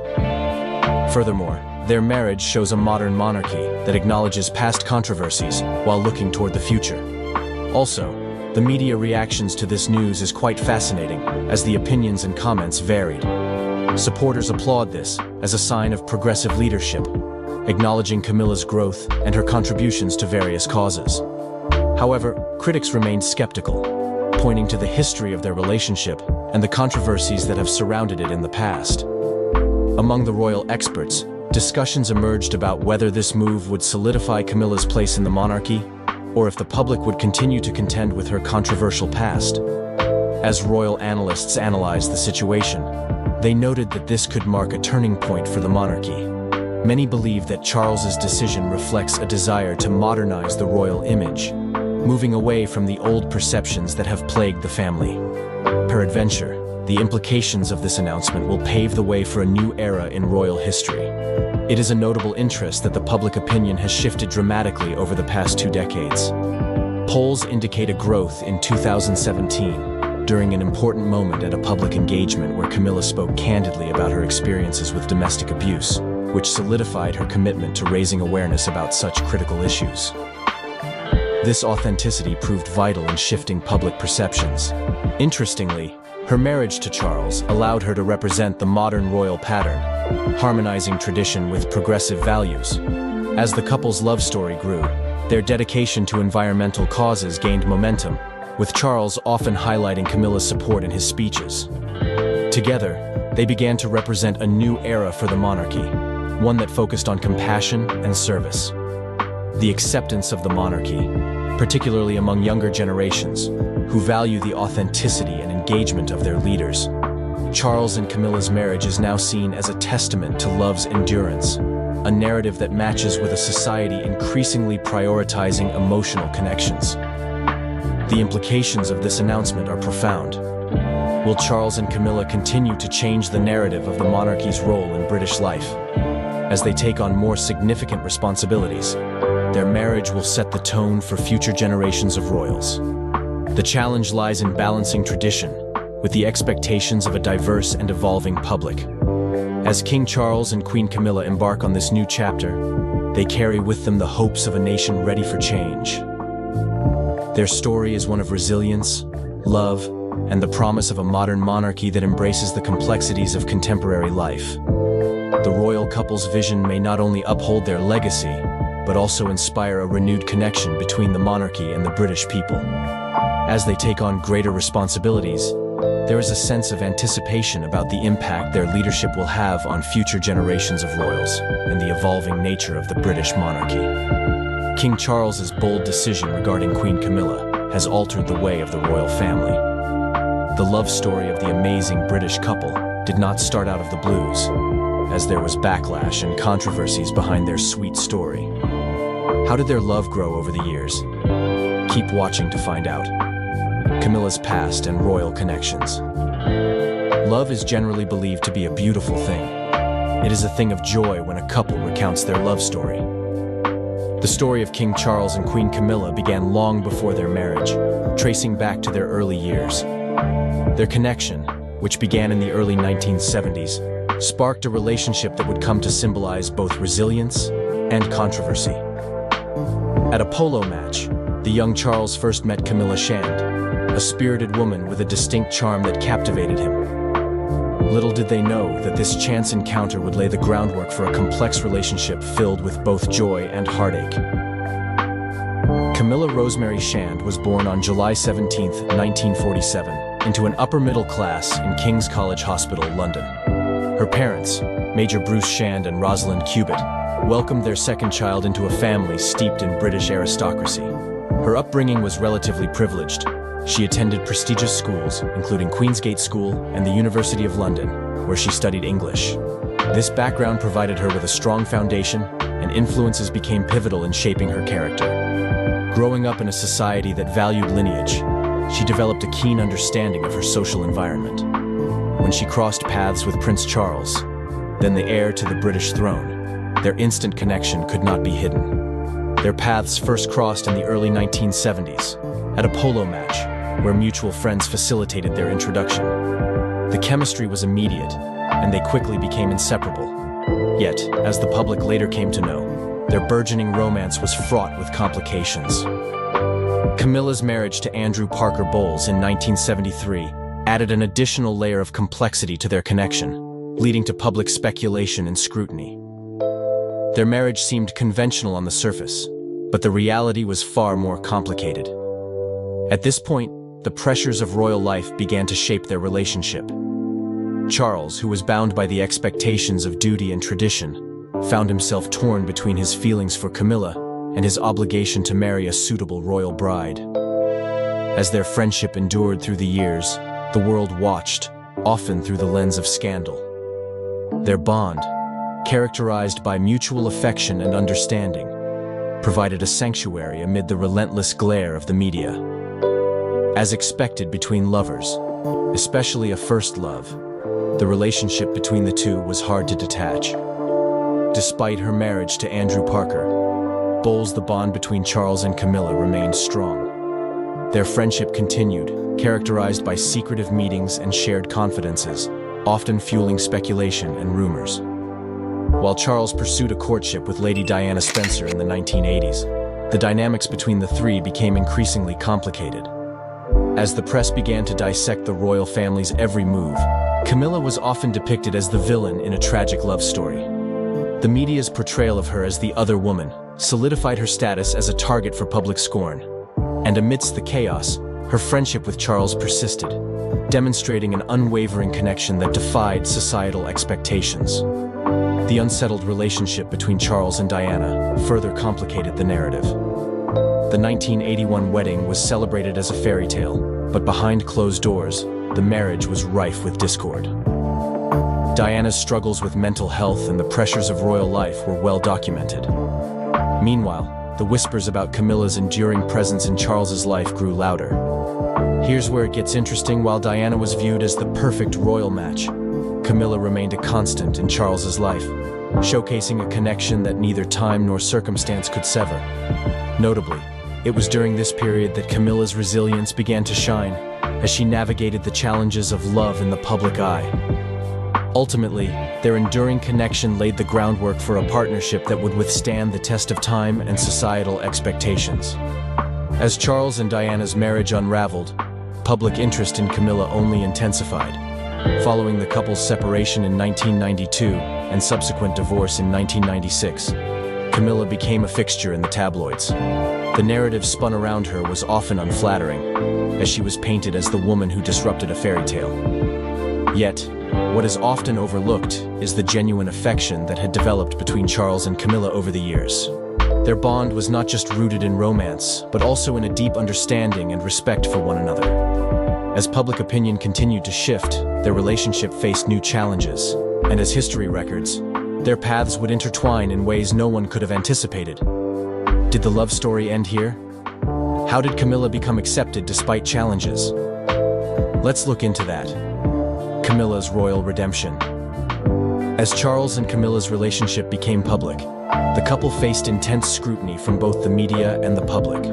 Furthermore, their marriage shows a modern monarchy that acknowledges past controversies while looking toward the future. Also, the media reactions to this news is quite fascinating, as the opinions and comments varied. Supporters applaud this as a sign of progressive leadership, acknowledging Camilla's growth and her contributions to various causes. However, critics remained skeptical, pointing to the history of their relationship and the controversies that have surrounded it in the past. Among the royal experts, discussions emerged about whether this move would solidify Camilla's place in the monarchy, or if the public would continue to contend with her controversial past. As royal analysts analyzed the situation, they noted that this could mark a turning point for the monarchy. Many believe that Charles's decision reflects a desire to modernize the royal image, moving away from the old perceptions that have plagued the family. Peradventure, the implications of this announcement will pave the way for a new era in royal history. It is a notable interest that the public opinion has shifted dramatically over the past 2 decades. Polls indicate a growth in 2017, during an important moment at a public engagement where Camilla spoke candidly about her experiences with domestic abuse, which solidified her commitment to raising awareness about such critical issues. This authenticity proved vital in shifting public perceptions. Interestingly, her marriage to Charles allowed her to represent the modern royal pattern, harmonizing tradition with progressive values. As the couple's love story grew, their dedication to environmental causes gained momentum, with Charles often highlighting Camilla's support in his speeches. Together, they began to represent a new era for the monarchy, one that focused on compassion and service. The acceptance of the monarchy, particularly among younger generations, who value the authenticity and engagement of their leaders. Charles and Camilla's marriage is now seen as a testament to love's endurance, a narrative that matches with a society increasingly prioritizing emotional connections. The implications of this announcement are profound. Will Charles and Camilla continue to change the narrative of the monarchy's role in British life? As they take on more significant responsibilities, their marriage will set the tone for future generations of royals. The challenge lies in balancing tradition with the expectations of a diverse and evolving public. As King Charles and Queen Camilla embark on this new chapter, they carry with them the hopes of a nation ready for change. Their story is one of resilience, love, and the promise of a modern monarchy that embraces the complexities of contemporary life. The royal couple's vision may not only uphold their legacy, but also inspire a renewed connection between the monarchy and the British people. As they take on greater responsibilities, there is a sense of anticipation about the impact their leadership will have on future generations of royals and the evolving nature of the British monarchy. King Charles's bold decision regarding Queen Camilla has altered the way of the royal family. The love story of the amazing British couple did not start out of the blues, as there was backlash and controversies behind their sweet story. How did their love grow over the years? Keep watching to find out. Camilla's past and royal connections. Love is generally believed to be a beautiful thing. It is a thing of joy when a couple recounts their love story. The story of King Charles and Queen Camilla began long before their marriage, tracing back to their early years. Their connection, which began in the early 1970s, sparked a relationship that would come to symbolize both resilience and controversy. At a polo match, the young Charles first met Camilla Shand, a spirited woman with a distinct charm that captivated him. Little did they know that this chance encounter would lay the groundwork for a complex relationship filled with both joy and heartache. Camilla Rosemary Shand was born on July 17, 1947, into an upper-middle class in King's College Hospital, London. Her parents, Major Bruce Shand and Rosalind Cubitt, welcomed their second child into a family steeped in British aristocracy. Her upbringing was relatively privileged. She attended prestigious schools, including Queensgate School and the University of London, where she studied English. This background provided her with a strong foundation, and influences became pivotal in shaping her character. Growing up in a society that valued lineage, she developed a keen understanding of her social environment. When she crossed paths with Prince Charles, then the heir to the British throne, their instant connection could not be hidden. Their paths first crossed in the early 1970s, at a polo match, where mutual friends facilitated their introduction. The chemistry was immediate, and they quickly became inseparable. Yet, as the public later came to know, their burgeoning romance was fraught with complications. Camilla's marriage to Andrew Parker Bowles in 1973 added an additional layer of complexity to their connection, leading to public speculation and scrutiny. Their marriage seemed conventional on the surface, but the reality was far more complicated. At this point, the pressures of royal life began to shape their relationship. Charles, who was bound by the expectations of duty and tradition, found himself torn between his feelings for Camilla and his obligation to marry a suitable royal bride. As their friendship endured through the years, the world watched, often through the lens of scandal. Their bond, characterized by mutual affection and understanding, provided a sanctuary amid the relentless glare of the media. As expected between lovers, especially a first love, the relationship between the two was hard to detach. Despite her marriage to Andrew Parker, Bowles, the bond between Charles and Camilla remained strong. Their friendship continued, characterized by secretive meetings and shared confidences, often fueling speculation and rumors. While Charles pursued a courtship with Lady Diana Spencer in the 1980s, the dynamics between the three became increasingly complicated. As the press began to dissect the royal family's every move, Camilla was often depicted as the villain in a tragic love story. The media's portrayal of her as the other woman solidified her status as a target for public scorn. And amidst the chaos, her friendship with Charles persisted, demonstrating an unwavering connection that defied societal expectations. The unsettled relationship between Charles and Diana further complicated the narrative. The 1981 wedding was celebrated as a fairy tale, but behind closed doors, the marriage was rife with discord. Diana's struggles with mental health and the pressures of royal life were well documented. Meanwhile, the whispers about Camilla's enduring presence in Charles's life grew louder. Here's where it gets interesting. While Diana was viewed as the perfect royal match, Camilla remained a constant in Charles's life, showcasing a connection that neither time nor circumstance could sever. Notably, it was during this period that Camilla's resilience began to shine, as she navigated the challenges of love in the public eye. Ultimately, their enduring connection laid the groundwork for a partnership that would withstand the test of time and societal expectations. As Charles and Diana's marriage unraveled, public interest in Camilla only intensified. Following the couple's separation in 1992 and subsequent divorce in 1996, Camilla became a fixture in the tabloids. The narrative spun around her was often unflattering, as she was painted as the woman who disrupted a fairy tale. Yet, what is often overlooked is the genuine affection that had developed between Charles and Camilla over the years. Their bond was not just rooted in romance, but also in a deep understanding and respect for one another. As public opinion continued to shift, their relationship faced new challenges, and as history records, their paths would intertwine in ways no one could have anticipated. Did the love story end here? How did Camilla become accepted despite challenges? Let's look into that. Camilla's royal redemption. As Charles and Camilla's relationship became public, the couple faced intense scrutiny from both the media and the public.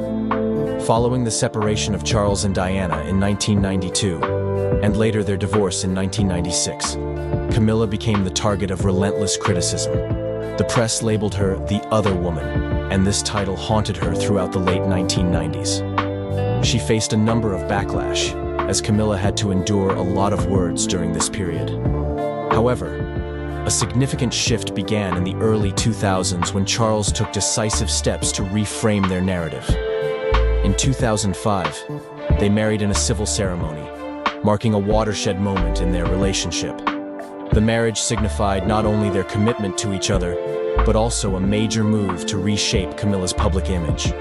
Following the separation of Charles and Diana in 1992, and later their divorce in 1996, Camilla became the target of relentless criticism. The press labeled her the other woman, and this title haunted her throughout the late 1990s. She faced a number of backlash, as Camilla had to endure a lot of words during this period. However, a significant shift began in the early 2000s when Charles took decisive steps to reframe their narrative. In 2005, they married in a civil ceremony, marking a watershed moment in their relationship. The marriage signified not only their commitment to each other, but also a major move to reshape Camilla's public image.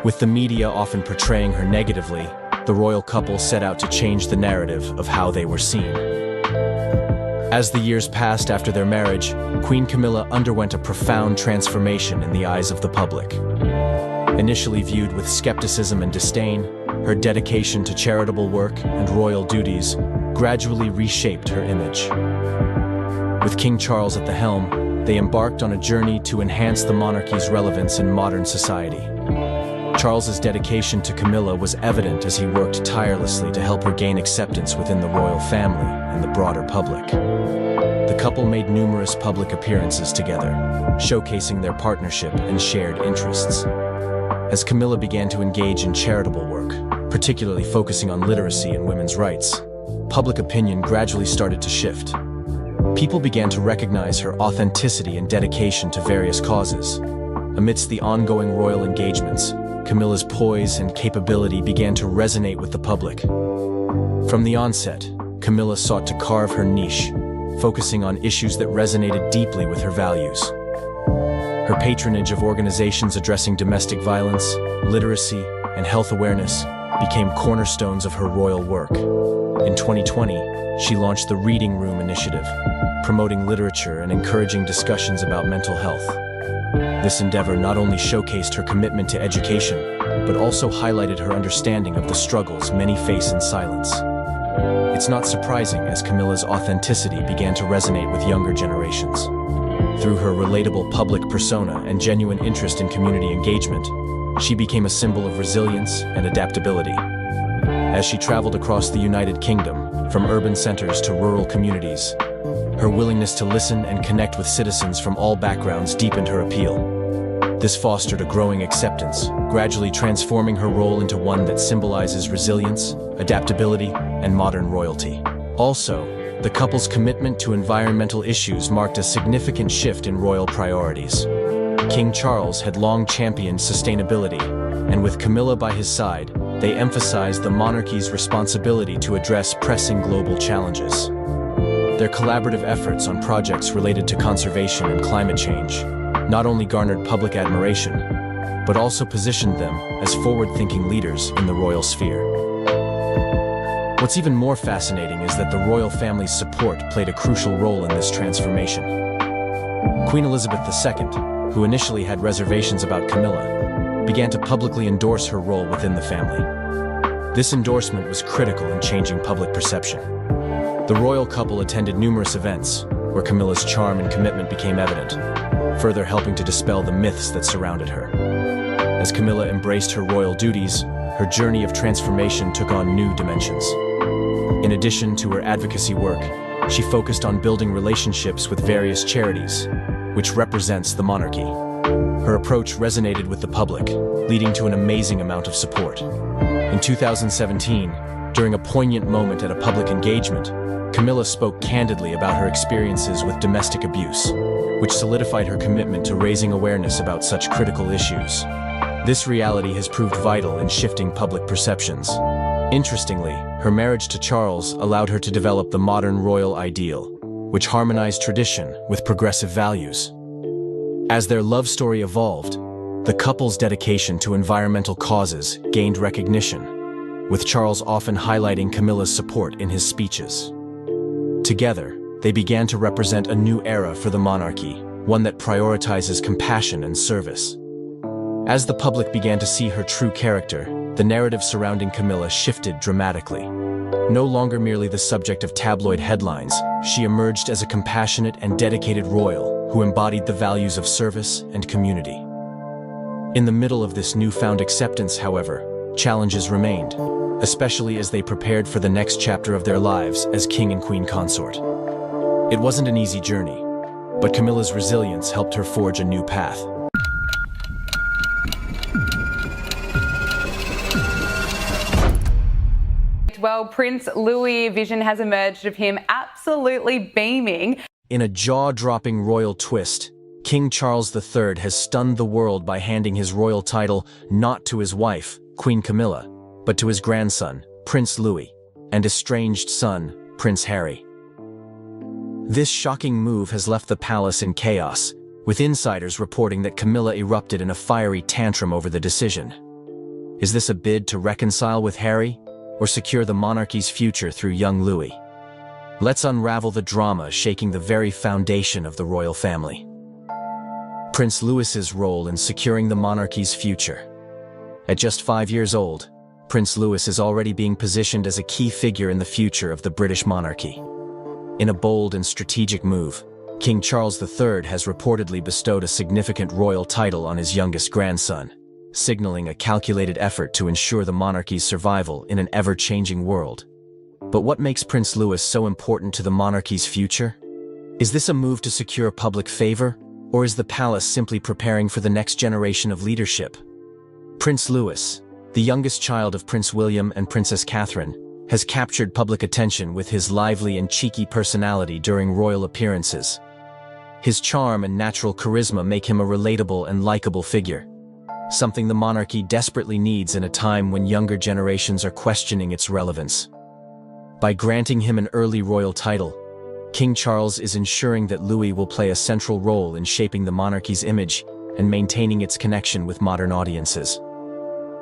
With the media often portraying her negatively, the royal couple set out to change the narrative of how they were seen. As the years passed after their marriage, Queen Camilla underwent a profound transformation in the eyes of the public. Initially viewed with skepticism and disdain, her dedication to charitable work and royal duties gradually reshaped her image. With King Charles at the helm, they embarked on a journey to enhance the monarchy's relevance in modern society. Charles's dedication to Camilla was evident as he worked tirelessly to help her gain acceptance within the royal family and the broader public. The couple made numerous public appearances together, showcasing their partnership and shared interests. As Camilla began to engage in charitable work, particularly focusing on literacy and women's rights, public opinion gradually started to shift. People began to recognize her authenticity and dedication to various causes. Amidst the ongoing royal engagements, Camilla's poise and capability began to resonate with the public. From the onset, Camilla sought to carve her niche, focusing on issues that resonated deeply with her values. Her patronage of organizations addressing domestic violence, literacy, and health awareness became cornerstones of her royal work. In 2020, she launched the Reading Room initiative, promoting literature and encouraging discussions about mental health. This endeavor not only showcased her commitment to education, but also highlighted her understanding of the struggles many face in silence. It's not surprising as Camilla's authenticity began to resonate with younger generations. Through her relatable public persona and genuine interest in community engagement, she became a symbol of resilience and adaptability. As she traveled across the United Kingdom, from urban centers to rural communities, her willingness to listen and connect with citizens from all backgrounds deepened her appeal. This fostered a growing acceptance, gradually transforming her role into one that symbolizes resilience, adaptability, and modern royalty. Also, the couple's commitment to environmental issues marked a significant shift in royal priorities. King Charles had long championed sustainability, and with Camilla by his side, they emphasized the monarchy's responsibility to address pressing global challenges. Their collaborative efforts on projects related to conservation and climate change not only garnered public admiration, but also positioned them as forward-thinking leaders in the royal sphere. What's even more fascinating is that the royal family's support played a crucial role in this transformation. Queen Elizabeth II, who initially had reservations about Camilla, began to publicly endorse her role within the family. This endorsement was critical in changing public perception. The royal couple attended numerous events where Camilla's charm and commitment became evident, further helping to dispel the myths that surrounded her. As Camilla embraced her royal duties, her journey of transformation took on new dimensions. In addition to her advocacy work, she focused on building relationships with various charities, which represents the monarchy. Her approach resonated with the public, leading to an amazing amount of support. In 2017, during a poignant moment at a public engagement, Camilla spoke candidly about her experiences with domestic abuse, which solidified her commitment to raising awareness about such critical issues. This reality has proved vital in shifting public perceptions. Interestingly, her marriage to Charles allowed her to develop the modern royal ideal, which harmonized tradition with progressive values. As their love story evolved, the couple's dedication to environmental causes gained recognition, with Charles often highlighting Camilla's support in his speeches. Together, they began to represent a new era for the monarchy, one that prioritizes compassion and service. As the public began to see her true character, the narrative surrounding Camilla shifted dramatically. No longer merely the subject of tabloid headlines, she emerged as a compassionate and dedicated royal who embodied the values of service and community. In the middle of this newfound acceptance, however, challenges remained, especially as they prepared for the next chapter of their lives as king and queen consort. It wasn't an easy journey, but Camilla's resilience helped her forge a new path. Well, Prince Louis' vision has emerged of him absolutely beaming. In a jaw-dropping royal twist, King Charles III has stunned the world by handing his royal title not to his wife, Queen Camilla, but to his grandson, Prince Louis, and estranged son, Prince Harry. This shocking move has left the palace in chaos, with insiders reporting that Camilla erupted in a fiery tantrum over the decision. Is this a bid to reconcile with Harry, or secure the monarchy's future through young Louis? Let's unravel the drama shaking the very foundation of the royal family. Prince Louis's role in securing the monarchy's future. At just 5 years old, Prince Louis is already being positioned as a key figure in the future of the British monarchy. In a bold and strategic move, King Charles III has reportedly bestowed a significant royal title on his youngest grandson, signaling a calculated effort to ensure the monarchy's survival in an ever-changing world. But what makes Prince Louis so important to the monarchy's future? Is this a move to secure public favor, or is the palace simply preparing for the next generation of leadership? Prince Louis, the youngest child of Prince William and Princess Catherine, has captured public attention with his lively and cheeky personality during royal appearances. His charm and natural charisma make him a relatable and likable figure, something the monarchy desperately needs in a time when younger generations are questioning its relevance. By granting him an early royal title, King Charles is ensuring that Louis will play a central role in shaping the monarchy's image and maintaining its connection with modern audiences.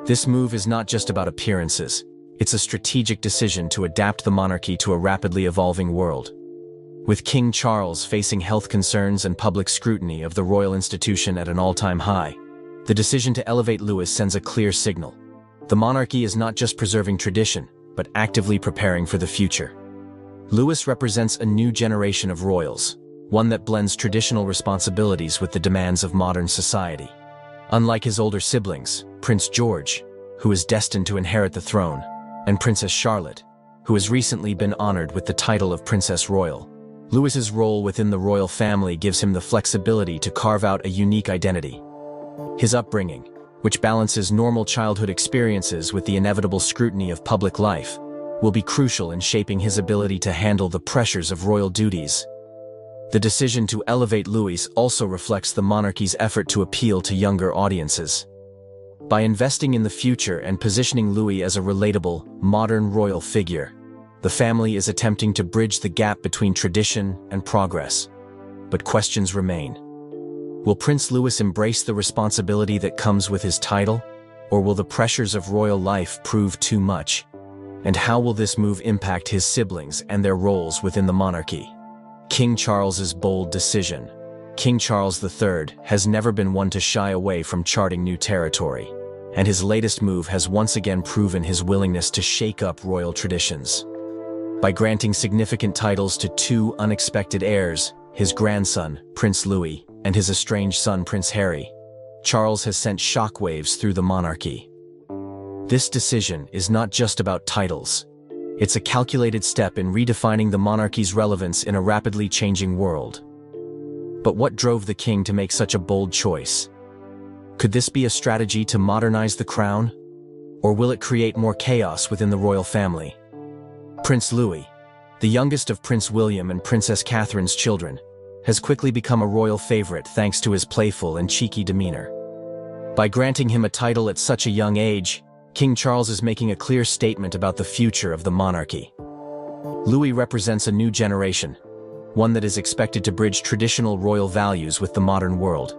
This move is not just about appearances, it's a strategic decision to adapt the monarchy to a rapidly evolving world. With King Charles facing health concerns and public scrutiny of the royal institution at an all-time high, the decision to elevate Louis sends a clear signal. The monarchy is not just preserving tradition, but actively preparing for the future. Louis represents a new generation of royals, one that blends traditional responsibilities with the demands of modern society. Unlike his older siblings, Prince George, who is destined to inherit the throne, and Princess Charlotte, who has recently been honored with the title of Princess Royal, Louis's role within the royal family gives him the flexibility to carve out a unique identity. His upbringing, which balances normal childhood experiences with the inevitable scrutiny of public life, will be crucial in shaping his ability to handle the pressures of royal duties. The decision to elevate Louis also reflects the monarchy's effort to appeal to younger audiences. By investing in the future and positioning Louis as a relatable, modern royal figure, the family is attempting to bridge the gap between tradition and progress. But questions remain. Will Prince Louis embrace the responsibility that comes with his title, or will the pressures of royal life prove too much? And how will this move impact his siblings and their roles within the monarchy? King Charles's bold decision. King Charles III has never been one to shy away from charting new territory, and his latest move has once again proven his willingness to shake up royal traditions. By granting significant titles to two unexpected heirs, his grandson, Prince Louis, and his estranged son, Prince Harry, Charles has sent shockwaves through the monarchy. This decision is not just about titles. It's a calculated step in redefining the monarchy's relevance in a rapidly changing world. But what drove the king to make such a bold choice? Could this be a strategy to modernize the crown? Or will it create more chaos within the royal family? Prince Louis, the youngest of Prince William and Princess Catherine's children, has quickly become a royal favorite thanks to his playful and cheeky demeanor. By granting him a title at such a young age, King Charles is making a clear statement about the future of the monarchy. Louis represents a new generation, one that is expected to bridge traditional royal values with the modern world.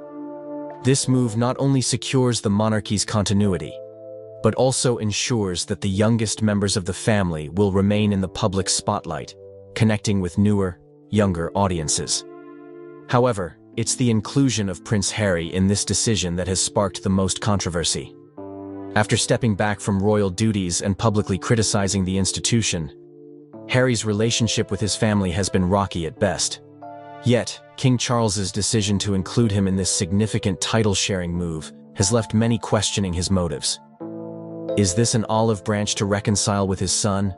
This move not only secures the monarchy's continuity, but also ensures that the youngest members of the family will remain in the public spotlight, connecting with newer, younger audiences. However, it's the inclusion of Prince Harry in this decision that has sparked the most controversy. After stepping back from royal duties and publicly criticizing the institution, Harry's relationship with his family has been rocky at best. Yet, King Charles's decision to include him in this significant title-sharing move has left many questioning his motives. Is this an olive branch to reconcile with his son?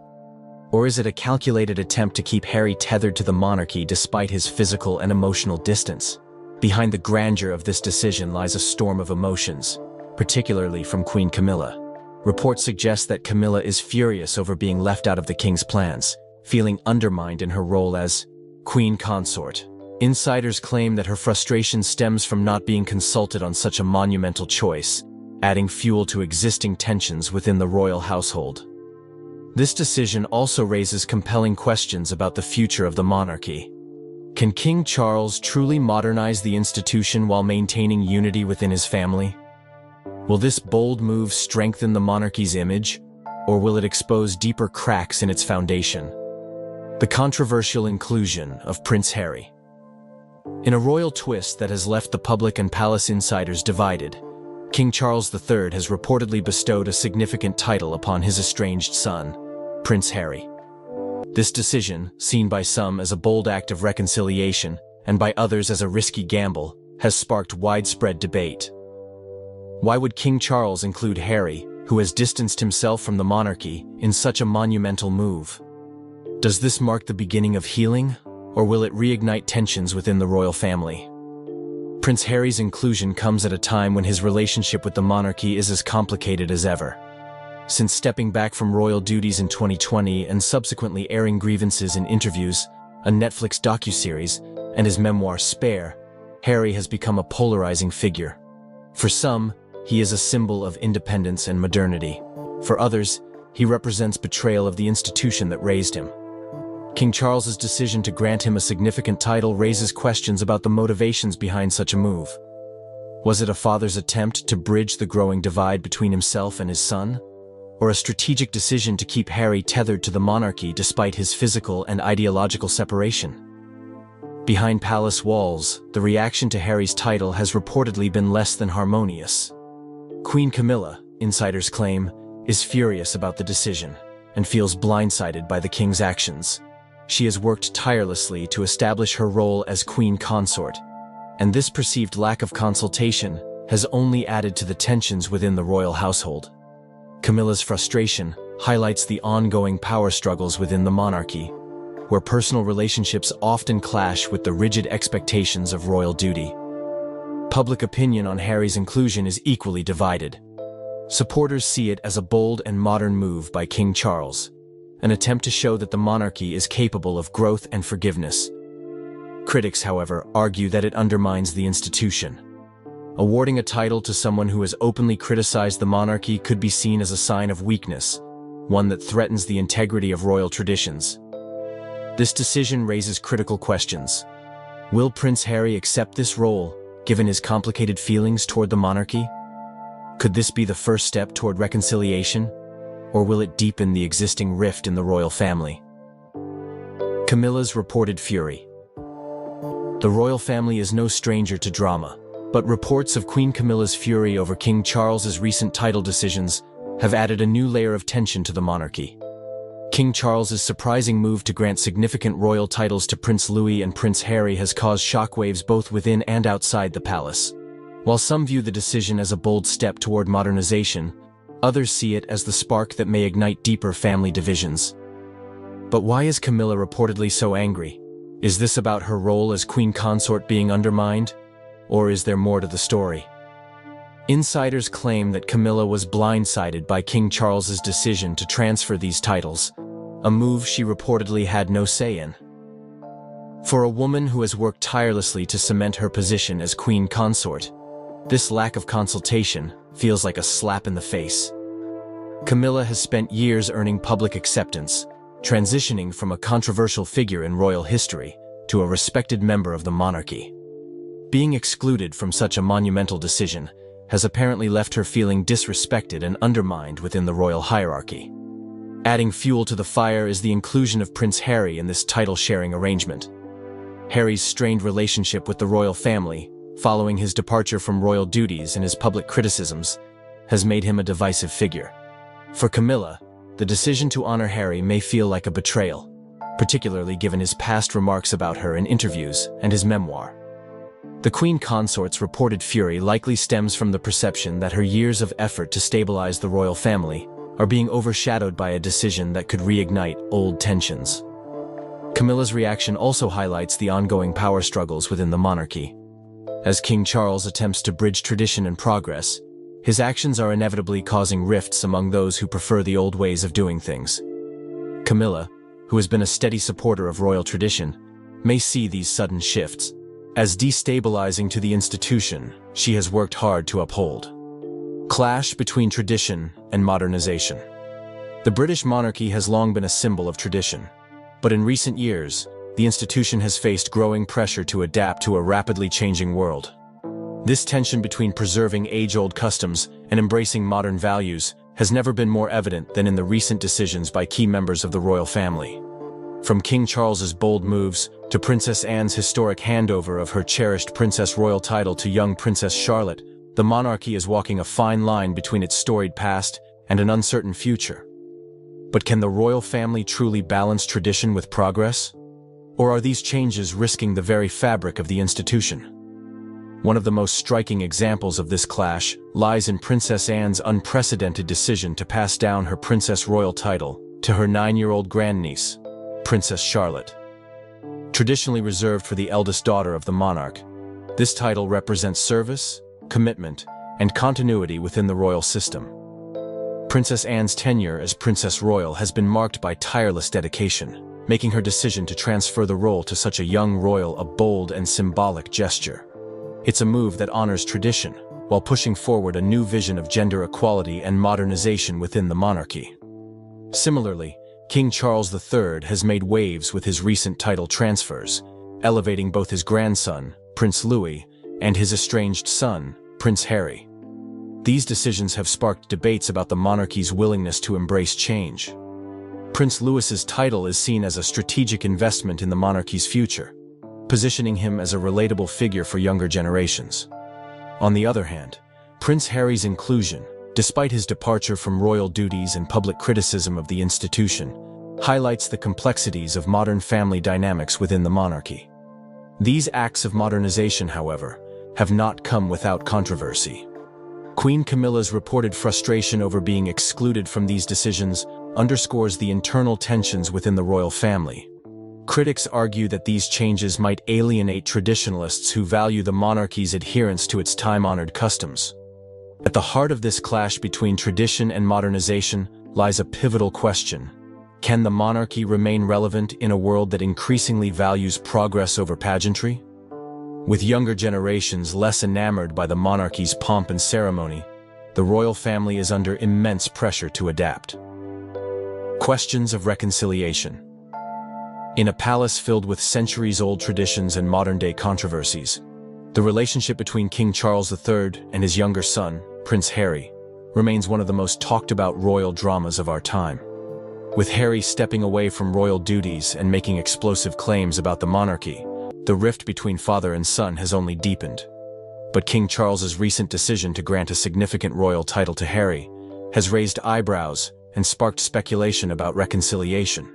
Or is it a calculated attempt to keep Harry tethered to the monarchy despite his physical and emotional distance? Behind the grandeur of this decision lies a storm of emotions, particularly from Queen Camilla. Reports suggest that Camilla is furious over being left out of the king's plans, feeling undermined in her role as queen consort. Insiders claim that her frustration stems from not being consulted on such a monumental choice, adding fuel to existing tensions within the royal household. This decision also raises compelling questions about the future of the monarchy. Can King Charles truly modernize the institution while maintaining unity within his family? Will this bold move strengthen the monarchy's image, or will it expose deeper cracks in its foundation? The controversial inclusion of Prince Harry. In a royal twist that has left the public and palace insiders divided, King Charles III has reportedly bestowed a significant title upon his estranged son, Prince Harry. This decision, seen by some as a bold act of reconciliation and by others as a risky gamble, has sparked widespread debate. Why would King Charles include Harry, who has distanced himself from the monarchy, in such a monumental move? Does this mark the beginning of healing, or will it reignite tensions within the royal family? Prince Harry's inclusion comes at a time when his relationship with the monarchy is as complicated as ever. Since stepping back from royal duties in 2020 and subsequently airing grievances in interviews, a Netflix docuseries, and his memoir Spare, Harry has become a polarizing figure. For some, he is a symbol of independence and modernity. For others, he represents betrayal of the institution that raised him. King Charles's decision to grant him a significant title raises questions about the motivations behind such a move. Was it a father's attempt to bridge the growing divide between himself and his son? Or a strategic decision to keep Harry tethered to the monarchy despite his physical and ideological separation? Behind palace walls, the reaction to Harry's title has reportedly been less than harmonious. Queen Camilla, insiders claim, is furious about the decision and feels blindsided by the king's actions. She has worked tirelessly to establish her role as queen consort, and this perceived lack of consultation has only added to the tensions within the royal household. Camilla's frustration highlights the ongoing power struggles within the monarchy, where personal relationships often clash with the rigid expectations of royal duty. Public opinion on Harry's inclusion is equally divided. Supporters see it as a bold and modern move by King Charles, an attempt to show that the monarchy is capable of growth and forgiveness. Critics, however, argue that it undermines the institution. Awarding a title to someone who has openly criticized the monarchy could be seen as a sign of weakness, one that threatens the integrity of royal traditions. This decision raises critical questions. Will Prince Harry accept this role, given his complicated feelings toward the monarchy? Could this be the first step toward reconciliation, or will it deepen the existing rift in the royal family? Camilla's reported fury. The royal family is no stranger to drama, but reports of Queen Camilla's fury over King Charles's recent title decisions have added a new layer of tension to the monarchy. King Charles's surprising move to grant significant royal titles to Prince Louis and Prince Harry has caused shockwaves both within and outside the palace. While some view the decision as a bold step toward modernization, others see it as the spark that may ignite deeper family divisions. But why is Camilla reportedly so angry? Is this about her role as queen consort being undermined? Or is there more to the story? Insiders claim that Camilla was blindsided by King Charles's decision to transfer these titles, a move she reportedly had no say in. For a woman who has worked tirelessly to cement her position as queen consort, this lack of consultation feels like a slap in the face. Camilla has spent years earning public acceptance, transitioning from a controversial figure in royal history to a respected member of the monarchy. Being excluded from such a monumental decision has apparently left her feeling disrespected and undermined within the royal hierarchy. Adding fuel to the fire is the inclusion of Prince Harry in this title-sharing arrangement. Harry's strained relationship with the royal family, following his departure from royal duties and his public criticisms, has made him a divisive figure. For Camilla, the decision to honor Harry may feel like a betrayal, particularly given his past remarks about her in interviews and his memoir. The queen consort's reported fury likely stems from the perception that her years of effort to stabilize the royal family are being overshadowed by a decision that could reignite old tensions. Camilla's reaction also highlights the ongoing power struggles within the monarchy. As King Charles attempts to bridge tradition and progress, his actions are inevitably causing rifts among those who prefer the old ways of doing things. Camilla, who has been a steady supporter of royal tradition, may see these sudden shifts as destabilizing to the institution she has worked hard to uphold. Clash between tradition and modernization. The British monarchy has long been a symbol of tradition, but in recent years, the institution has faced growing pressure to adapt to a rapidly changing world. This tension between preserving age-old customs and embracing modern values has never been more evident than in the recent decisions by key members of the royal family. From King Charles's bold moves to Princess Anne's historic handover of her cherished Princess Royal title to young Princess Charlotte, the monarchy is walking a fine line between its storied past and an uncertain future. But can the royal family truly balance tradition with progress? Or are these changes risking the very fabric of the institution? One of the most striking examples of this clash lies in Princess Anne's unprecedented decision to pass down her Princess Royal title to her 9-year-old grandniece, Princess Charlotte. Traditionally reserved for the eldest daughter of the monarch, this title represents service, commitment, and continuity within the royal system. Princess Anne's tenure as Princess Royal has been marked by tireless dedication, making her decision to transfer the role to such a young royal a bold and symbolic gesture. It's a move that honors tradition, while pushing forward a new vision of gender equality and modernization within the monarchy. Similarly, King Charles III has made waves with his recent title transfers, elevating both his grandson, Prince Louis, and his estranged son, Prince Harry. These decisions have sparked debates about the monarchy's willingness to embrace change. Prince Louis's title is seen as a strategic investment in the monarchy's future, positioning him as a relatable figure for younger generations. On the other hand, Prince Harry's inclusion, despite his departure from royal duties and public criticism of the institution, highlights the complexities of modern family dynamics within the monarchy. These acts of modernization, however, have not come without controversy. Queen Camilla's reported frustration over being excluded from these decisions underscores the internal tensions within the royal family. Critics argue that these changes might alienate traditionalists who value the monarchy's adherence to its time-honored customs. At the heart of this clash between tradition and modernization lies a pivotal question: Can the monarchy remain relevant in a world that increasingly values progress over pageantry? With younger generations less enamored by the monarchy's pomp and ceremony, the royal family is under immense pressure to adapt. Questions of reconciliation. In a palace filled with centuries-old traditions and modern-day controversies, the relationship between King Charles III and his younger son, Prince Harry, remains one of the most talked-about royal dramas of our time. With Harry stepping away from royal duties and making explosive claims about the monarchy, the rift between father and son has only deepened. But King Charles's recent decision to grant a significant royal title to Harry has raised eyebrows and sparked speculation about reconciliation.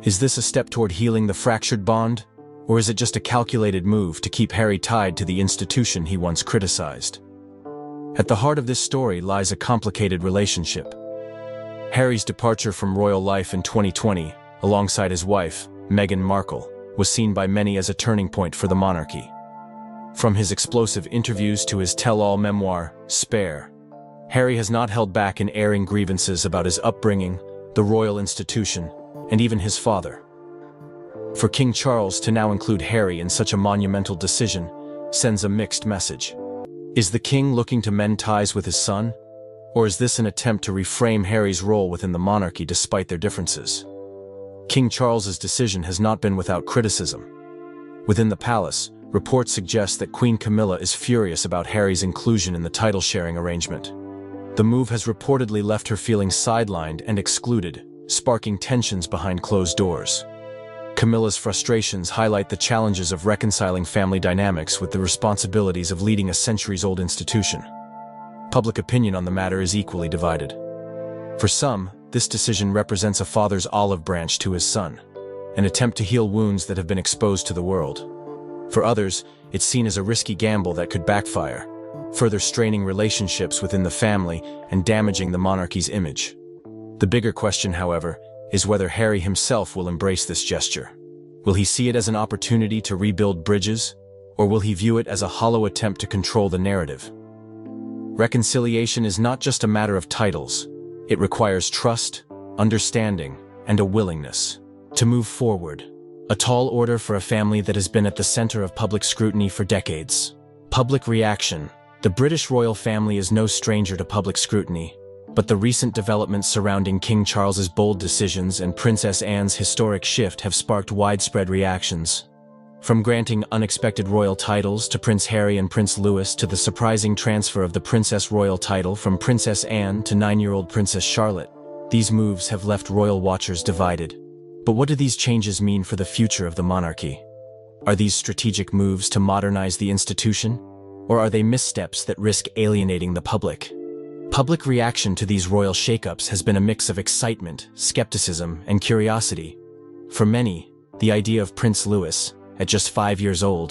Is this a step toward healing the fractured bond, or is it just a calculated move to keep Harry tied to the institution he once criticized? At the heart of this story lies a complicated relationship. Harry's departure from royal life in 2020, alongside his wife, Meghan Markle, was seen by many as a turning point for the monarchy. From his explosive interviews to his tell-all memoir, Spare, Harry has not held back in airing grievances about his upbringing, the royal institution, and even his father. For King Charles to now include Harry in such a monumental decision sends a mixed message. Is the king looking to mend ties with his son? Or is this an attempt to reframe Harry's role within the monarchy despite their differences? King Charles's decision has not been without criticism. Within the palace, reports suggest that Queen Camilla is furious about Harry's inclusion in the title-sharing arrangement. The move has reportedly left her feeling sidelined and excluded, sparking tensions behind closed doors. Camilla's frustrations highlight the challenges of reconciling family dynamics with the responsibilities of leading a centuries-old institution. Public opinion on the matter is equally divided. For some, this decision represents a father's olive branch to his son, an attempt to heal wounds that have been exposed to the world. For others, it's seen as a risky gamble that could backfire, further straining relationships within the family and damaging the monarchy's image. The bigger question, however, is whether Harry himself will embrace this gesture. Will he see it as an opportunity to rebuild bridges, or will he view it as a hollow attempt to control the narrative? Reconciliation is not just a matter of titles. It requires trust, understanding, and a willingness to move forward. A tall order for a family that has been at the center of public scrutiny for decades. Public reaction. The British royal family is no stranger to public scrutiny, but the recent developments surrounding King Charles's bold decisions and Princess Anne's historic shift have sparked widespread reactions. From granting unexpected royal titles to Prince Harry and Prince Louis to the surprising transfer of the Princess Royal title from Princess Anne to 9-year-old Princess Charlotte, these moves have left royal watchers divided. But what do these changes mean for the future of the monarchy? Are these strategic moves to modernize the institution, or are they missteps that risk alienating the public? Public reaction to these royal shakeups has been a mix of excitement, skepticism, and curiosity. For many, the idea of Prince Louis, at just 5 years old,